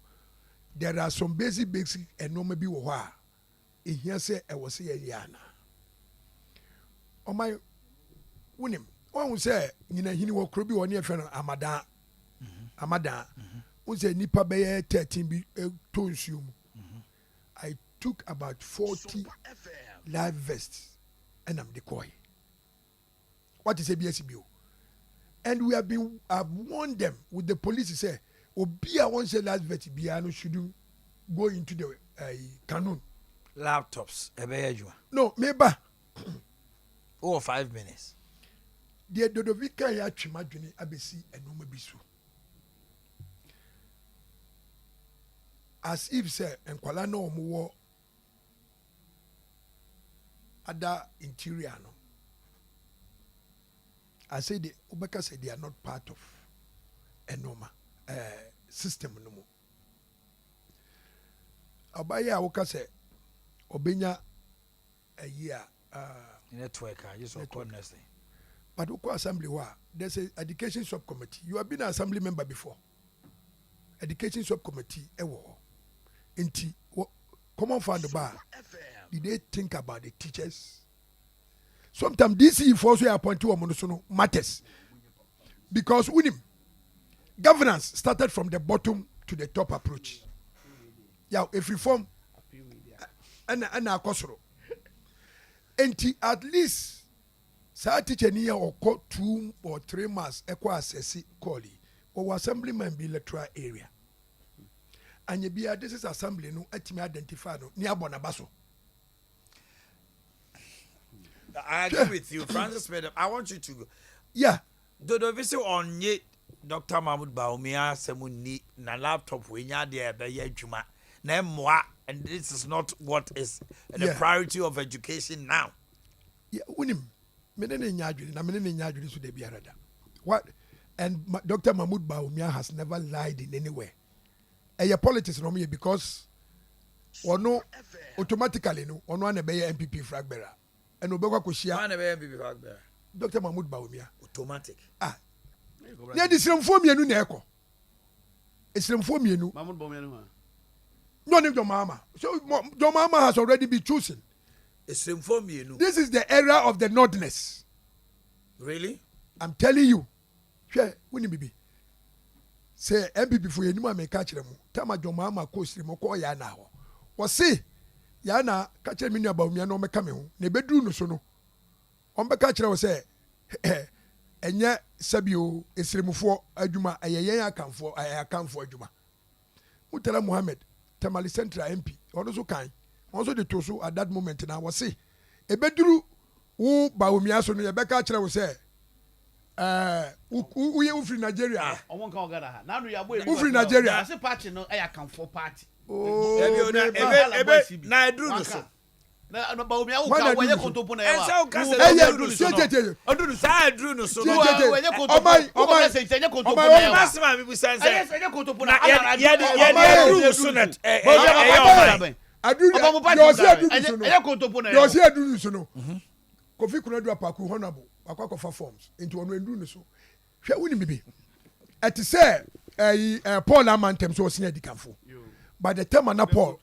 there are some basic and no maybe wo ha ehia say e wo say yana o my wonim won say nyina hini wo kro bi woni e fe no amadan unse nipa beye 13 bi to nsuo mu. I took about 40 live vests and I'm decoy. What is ABSBO? And we have been warned them with the police to say Obia won't say live vest biano shouldn't go into the canon. Laptops. No, maybe. 5 minutes. The Dodovika ya Chimadjuni Abesi and Nomabisu. As if say and Kualano Muwo other interior no. I say the Ubeka said they are not part of a normal system no more. Abaya Oka say Obenya a year network, I just honestly. But Oko Assembly there's an education subcommittee. You have been an assembly member before. Education subcommittee Inti common fund the bar. Did they think about the teachers? Sometimes DC force we appoint to Monosono matters. Because with him, governance started from the bottom to the top approach. Yeah, if reform and akosoro. Enti at least sa teacher ni or 2 or 3 months ekwa assessi calli or assemblyman be electoral area. And you be this is assembly no etimi identify no ni abonabaso. I agree with you, Francis. I want you to go. Yeah. Dodo visi onye Dr. Mahmoud Bawumia semuni na laptop we nya de be ye adwuma na mmoa, and this is not what is the priority of education now. Yeah, unim menene nya adwiri na menene nya adwiri so de biarada. What and Dr. Mahmoud Bawumia has never lied in anywhere. Politics no me because ono automatically no ono na be MPP flag bearer. And Obekwa Koshia. Dr. Mahmoud Bawumia. Automatic. Yeah, this is for me. It's for me. Mahmoud Bawumia. No name your mama. So your mama has already been chosen. It's for me. This is the era of the nordness. Really? I'm telling you. Share when you be. Say MPP for you. No man catch them. Tama your mama coach them. Ko ya na ho. Was say. Yana catch me about me no me come ho na bedru no so no on be catch we say enye sabio esremufo adwuma ayeyen akanfo adwuma Mutala Mohammed Tamale Central MP ono so kan also the toso at that moment na was say e bedru wo Bawumia so no ye be catch we say ufri Nigeria won kan ogada ha na no ya boy ufri Nigeria say party no akanfo party. Ebe na edru no so na Bawumia wo ka wenye kontopo na yawa ensa o ka se edru no so sa edru no so wenye kontopo o ma se enye kontopo na yawa masima mi bu sense enye kontopo na ya edru no so net adru enye kontopo na yawa yo se edru no so no Kofi Kunadu Apaku honorable akwa kofa forms into ono edru no so hwe woni bibi ati say Paul Amantem so senior dikanfo. By the time na Paul,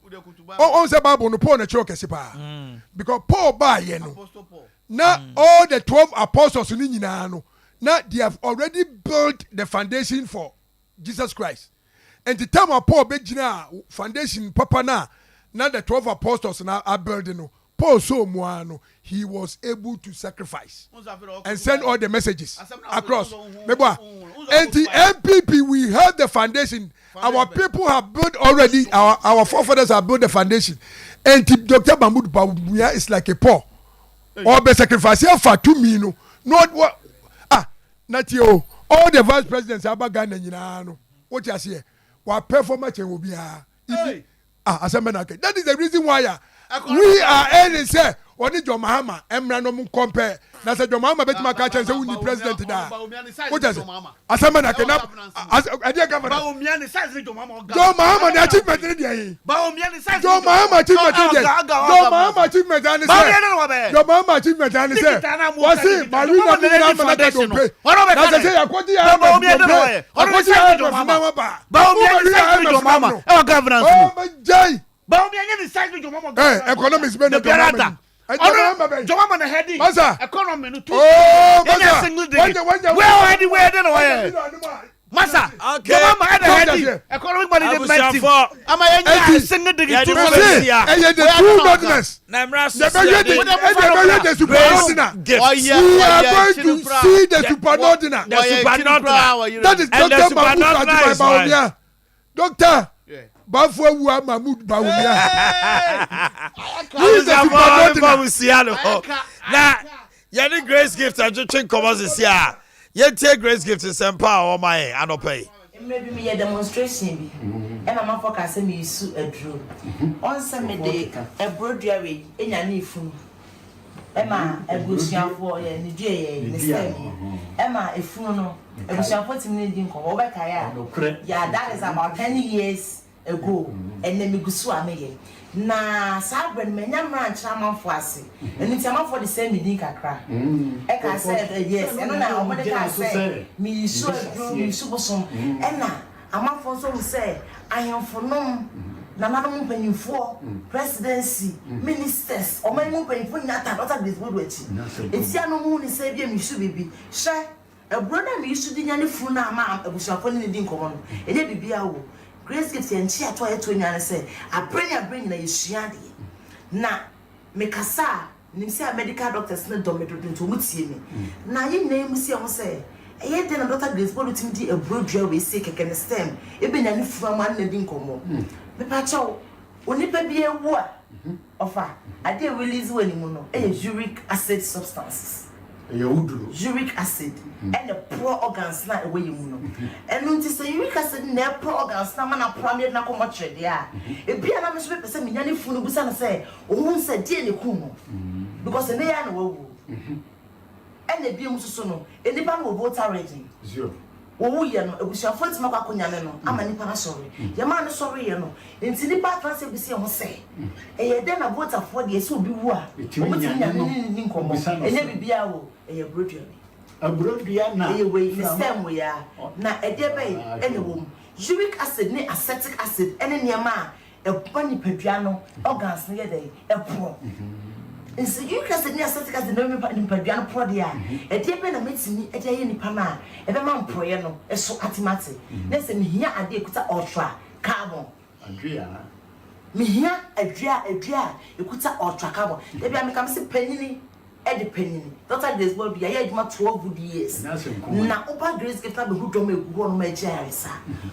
on say Bible no Paul na church kesipa. Because Paul ba ye no. Now all the 12 apostles ni nyina no. Now they have already built the foundation for Jesus Christ. And the time of Paul be gina foundation papa na the 12 apostles now are building no. Paul so muano he was able to sacrifice and send all the messages across. And the MPP we have the foundation. Our people have built already. Our forefathers have built the foundation. And Dr. Mahmoud Bawumia is like a Paul. Or be sacrifice for 2 million. Not what not you. All the vice presidents are Ghana no. What you say? What performance will be that is the reason why we are earning say oni John Mahama emra no mun compare na say John Mahama betima ka chen say we need president da what does asema na kena Adea governor Bawumia ni size John Mahama John Mahama na achievement ni dey Bawumia ni size John Mahama achievement ni dey John Mahama achievement ni say John Mahama achievement ni say wasi marina ni na na ka do pay na say yakoti ya Bawumia no way John Mahama Bawumia ni size John Mahama e governance oh jai Bawumia ni size John Mahama economics be no John Mahama na heading economy no too oh single day where already where then why Masa, okay. economic management Abusiafo. ama yenya single digit two policy ya. And the two documents. Na mra so The supernodina. We are going to see the supernodina. That is Dr. Mahmoud Fatima Bawumia. Doctor Bafo Ewa Mahmoud Bawumia. Who is the supernodina? Na yɛne grace gift adwetwe nkɔmmɔ ya yɛntie grace gift nsɛmpa a ɔma yɛ anɔpɛ maybe me a demonstration bi and I'm focus me su aduro on some day a broadway enya ne funu ema ebusuafo ye ne due ye ne stem ema efunu no ebusuafo timi ne din ko obeka ya that is about 10 years ago and then me gusu ameye na sabren menya mrancha amanfo ase eni ti amanfo the same din kakra e ka say yes eno na omo de ka say me so aduro me so bosom ena amanfo so say ahemfo nom na nanom mpanyimfo presidency ministers omanmu mpanyimfo nyata dota disboard wachi eti anomu ni say bia me so bibi hye ebroda me so di nya ne funu na ama abusuafo ne din komo no ene bibia wo grace gift yanchi ato ayeto nyane say aprenya bring na yesua de na mekasa nimsi a medical doctors na domedo to mutie me na ye na musi ho say eye de na doctor grace bolu timdi ebrodua we say keke ne stem ebenya ne fuma man na din komo me pa chawo onipa bi ewu a ofa ade release wani mu no uric acid substances uric acid and the pro organs na away mu no enu nti say uric acid na pro organs na mana primary na komo trade ya e bia na me so be say me nyane funu busa na say ohun say die ne ku no because ne ya na wawu and e bia mu so no enipa no voter ready zero wo ye no ebusuafo ntima kwa konyane no ama nipa na sorry ye ma ne sorry ye no nti nipa transe bi se ho say e ye de na voter for de se obi wu a obi tinya ni nkomo enye bibia wo e ye broadway na e we the stem we ya na e de be ene wo uric acid ne acetic acid ene niema e bani padua no organs ne ye dey e pro nse uric acid ne acetic acid no me padua no pro de a e de be na metimi e de ye nipa na e be ma mproye no e so atimate na se me hia ade ekuta ultra carbon me hia adua ekuta ultra carbon de bia me kam se panini e de panini Dr. Grace will be a year 12 good years na oba Grace get be hu dom egu ho no ma chiarisa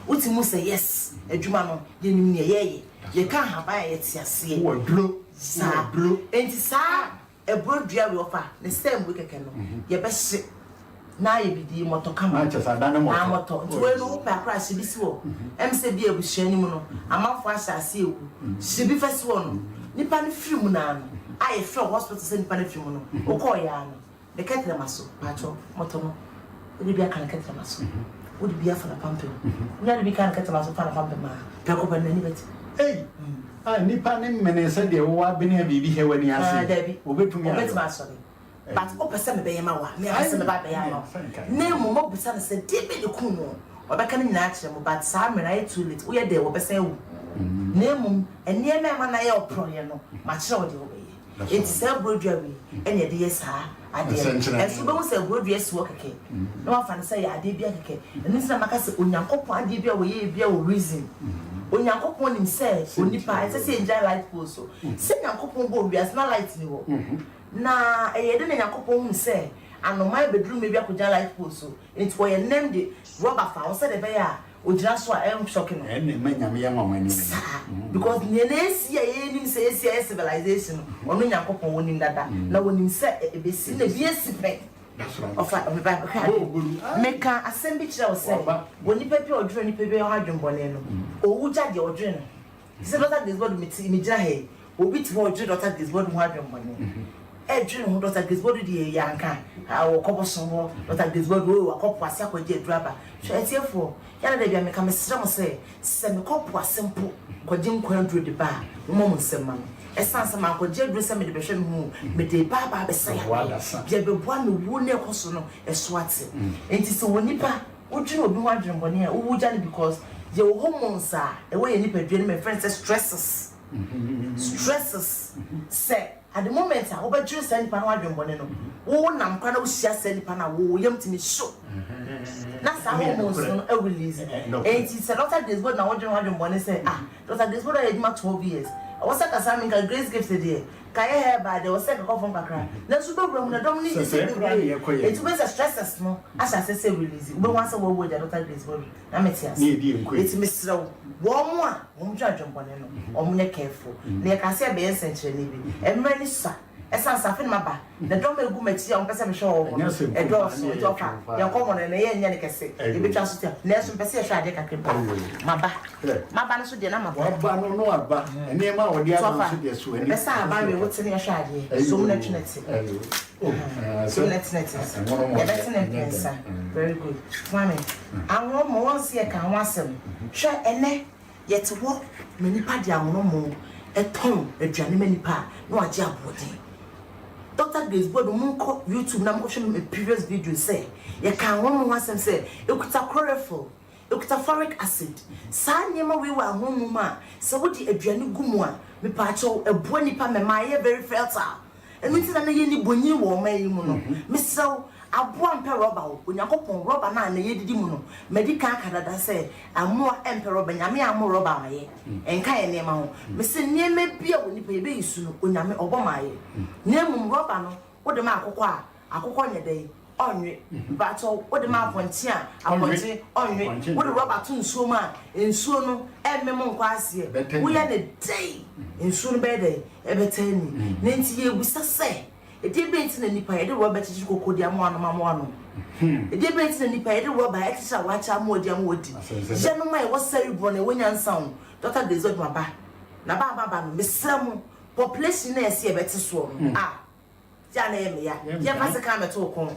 utimu say yes adwuma no ye nim ne ye ka ha ba ye tiase wo duro sa enti sa e brodua we ofa ne stem we keke no ye be hye na ye bidi moto kama na moto we no pa crash bi si wo em se bi ebusuani mu no amafo asase ewu hye bi fesi wo no nipa ne film na no I feel hospital send pan film no okoya no the ketre maso pacho moto no odi bia kan ketre maso odi bia fa na pampe nya de bi kan ketre maso fa na pampe ma pe ko ban ni beti eh nipa ne mene se de wo abene bibi he wani ase obetumi maso but o pese me be yema wa me ase me ba be ya no na mo mo busa na se de be de ku no obeka ni na akire mo but sa me na ye too late wo ye de wo pese wu na mo enie me ma na ye oproye no ma kire wo de wo it's a broadway and ye dey sa ade e so be wo say broadway so keke no wa fa say ade bia keke eni se maka say onyankopon ade bia wo ye bia wo reason onyankopon nim say onipa e say enjoy life post so say onyankopon bo wias na light ni wo na e ye de onyankopon hu say anomai bedroom me bia ko ja life post so it wo ye name the rubber fa wo say de be ya ojira so a em shocking no enne manyame ya nwanwani because nenesi ye nim say civilization ono nyankopon wonim dada na wonim say ebesi na bi esipe that's right of Bible meka assembly kira wo say woni pepe odwere ni pepe ho adwembone no owuja de odwere no say Dr. Grace Body mi gira he obi ti ho odwere Dr. Grace Body ho adwembone edwere ho Dr. Grace Body de yanka awo koboson ho Dr. Grace Body wo akopo ase akwaje aduraba so etiefo yana de bia me kam sere mo say se me kopo asempo kwaje nkwadru de ba mo mo nsema no esanse ma kwaje adru se me de behwe me hu me de ba be say ya be boa me wu na ekoso no eso ate enti so wonipa wodwene obi ho adwembone a wo wugya ne because ye wo hormones a e wo ye nipa dwene me friends stresses say at the moment I over just send Panama Boneno. Oh, Nampana was just send Pana, oh, yum to me so. That's how almost a release. And it's a lot of this, but now what you want to say, Dr. This what I had 12 years. I was like a Sammy Grace gift today. Kaya by the second call from Bakra. Let's go from the Dominic. It was a stress no, as I say release. But once a word, Dr. Grace body. I'm it's Miss Low. One more, judge on Boneno, or more careful. Near Cassia Bay Century, and many sir. As I suffer my back, the Dominic Gumet on Passam Show, a door, your common and a yannick say, you be just Nelson Pessia Shadia can my back. My banner should be a number. No, but and near my dear, the Star Barry, what's in your shady, so much net. So let's net. Very good. Mammy, I want more see a can was him. Share a neck, yet to walk many padia no more. A tongue, a journey many pa, no a job body. Dr. Grace Board Munko YouTube na watching a previous video say you can one once and say you could have chlorophyll, you could have folic acid. Sanyama we were home ma so what the aduane gumwa me pacho a boni pa me my very fertile. And we say na ye boni wo ma yi mu no. Me so aboa mpe rubber Onyankopon rubber na ye didi mu no. Medical Canada say amoa empe rubber nyame amo rubber ma ye. Enka ye nema ho. Me se niema bia woni pa ye be yisu no onyame oboma ye. Nemu rubber no wo de ma akokọ nyedey onwe bato wo de ma aponti a aponti onwe wo de rubber to nsuo ma nsuo no emmem nkwa ase wo ye ne dey nsuo no be dey ebetani nenti ye busa se edi benti na nipa ye de rubber chichi kokodi amo ano edi benti na nipa ye de rubber extra wacha amodi amodi je no mai wo cerebral na wonya nsan Dr. Desert maba na ba no mesram population na ese ebeti so ya na yeme ya fa se ka meto kon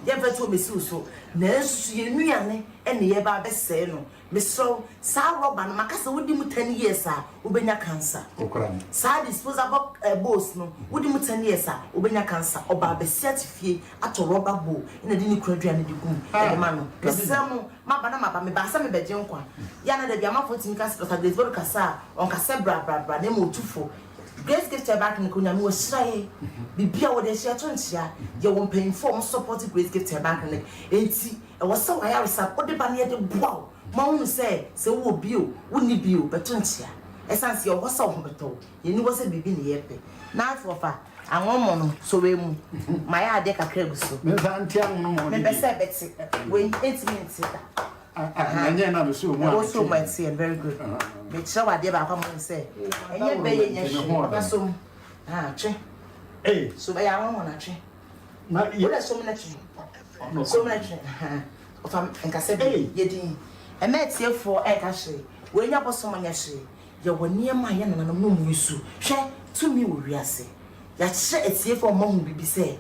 ya fa to mesi so na nsu ye nuane ene ye ba be se no mesro sa rubber no makasa wodi mu 10 years a obenya cancer okran sa disposable bowls no wodi mu 10 years a obenya cancer oba be certify ato rubber bowl ina di ni kradua ne di gum e ma no mesram maba me ba sa me beje nkwa ya na da bia ma 14 cancer Dr. Grace Board kasa on kasa bra na mo tufo Grace gift back in Kunya mo shy bibia wo de share tontia ye won paying for support Grace gift back in enti e was so I resa o de ba ne de boa ma hu say wo bio wo ni bio betontia essence ye was so ho beto ye ni wo say bibi ne ye pe na for fa awon mo no so we mu my ade kakra guso me san tiam no mo me be say beti when 8 minutes anya na so mo also might see and very good me show ade ba kwa mo say enye be ye nya shi so che so be ya won na che na ye so me na che so me na che of am enka se be ye din e ma tie for e ka hye we nya boso mo nya hye ye woni ma ye na no mu yisu hwe to mi wo wiase ya che etie for mo hu bibi se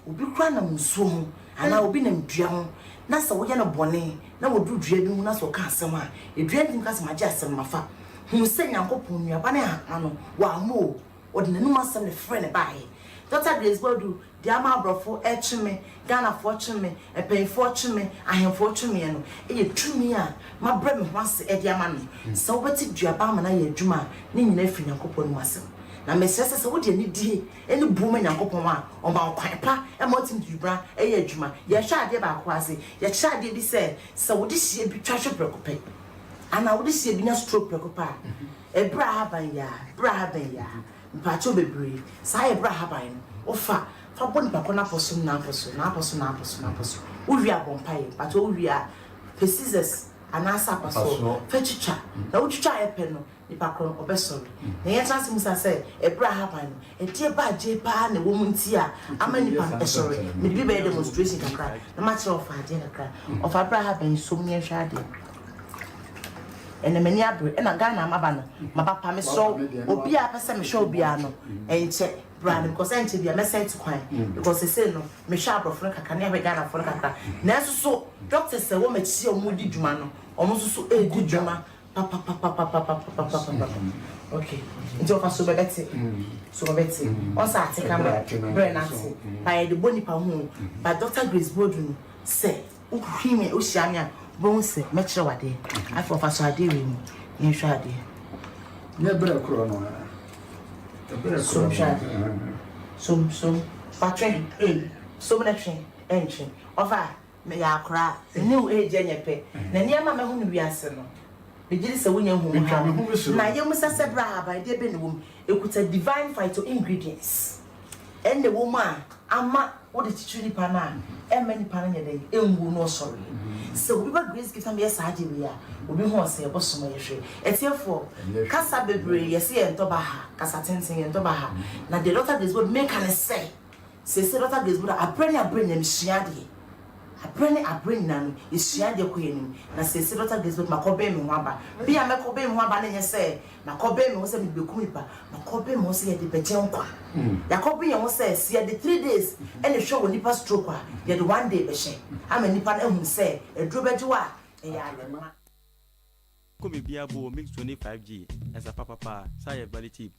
obi kura na musuo ho ana obi na mdua ho na sa wo ye no bone na wo du dua bi mu na so ka asem a edua ndim ka sema je asem mafa hu se Nyankopon nuaba na ano wa mo o de nanu asem ne frɛ ne bae Dr. Grace Board di ama abrofo etweme Ghana fo tweme epenfo tweme ahemfo tweme no eye twumi a mabrɛ me ho ase e di ama no se wo beti duaba ama na ye adwuma ne nyina fi Nyankopon mu asem na mesese se wo de ni die eni bu me Nyankopon a o ma kwan pa e mo tim dubra e ye adwuma ye hwa ade ba ko ase ye hwa ade bi se wo de hie bi twahwe prekope ana wo de hie bi na stroke prekope a e bra haban ya mpacho bebre sa e bra haban no ofa fa boni ba ko na poso wo wi abompa ye pacho wo wi a precise anasa paso fechicha na wo chicha e pe no nipa kron obesori na ye chance musa say ebra haban no e tie ba je pa na wo munti a ama nipa sorry me bi be demonstration kakra na ma chere of ade kakra of abra haban so me hwa ade ene mani abre na Ghana maba no maba me so obi a pese me hwa obi a no enche brand because enche bia me sent kwan because say no me hwa abrofo kakra na be Ghana fo kakra na so doctor say wo ma chi o mu di djuma no o mu so e di djuma papa. Okay. Njo fa so bebeti. So bebeti. On sa ati camera. Brain ati. Pa the boni pa hu. But Dr. Grace Board say, "Uhime o hia me a bon se me kire wade." I for fa so ade we mu. Yen hwa ade. Ne bra kro no. Som patwe som na twe entwe ofa me ya akra new age enyepe na niam ma hu no wiase no begiri se wonya hu ha na yem sesebra ba de be ne wom ekuta divine phyto ingredients and the woman ama what the chichuri pana e many pana nyede enwu no sorry so we got grace give am yes ade we a obi hu ose e boso mo yehwe etiefo kasa bebre yesi ento ba ha kasa tenten ento ba ha na the doctor this would make an say doctor this would appreni am shiade appreni na no shiade ko yenim na doctor this would makobe me ho aba bi a makobe me ho aba na nye say makobe me ho say me bekumi pa makobe me ho say de beje nkwa yakobe ye ho say see the 3 days and the show nipa stroke a ye the 1 day be she am nipa na hu say edro beje wa e ya alema Come be able mix 25G as a papa, say a valid tip.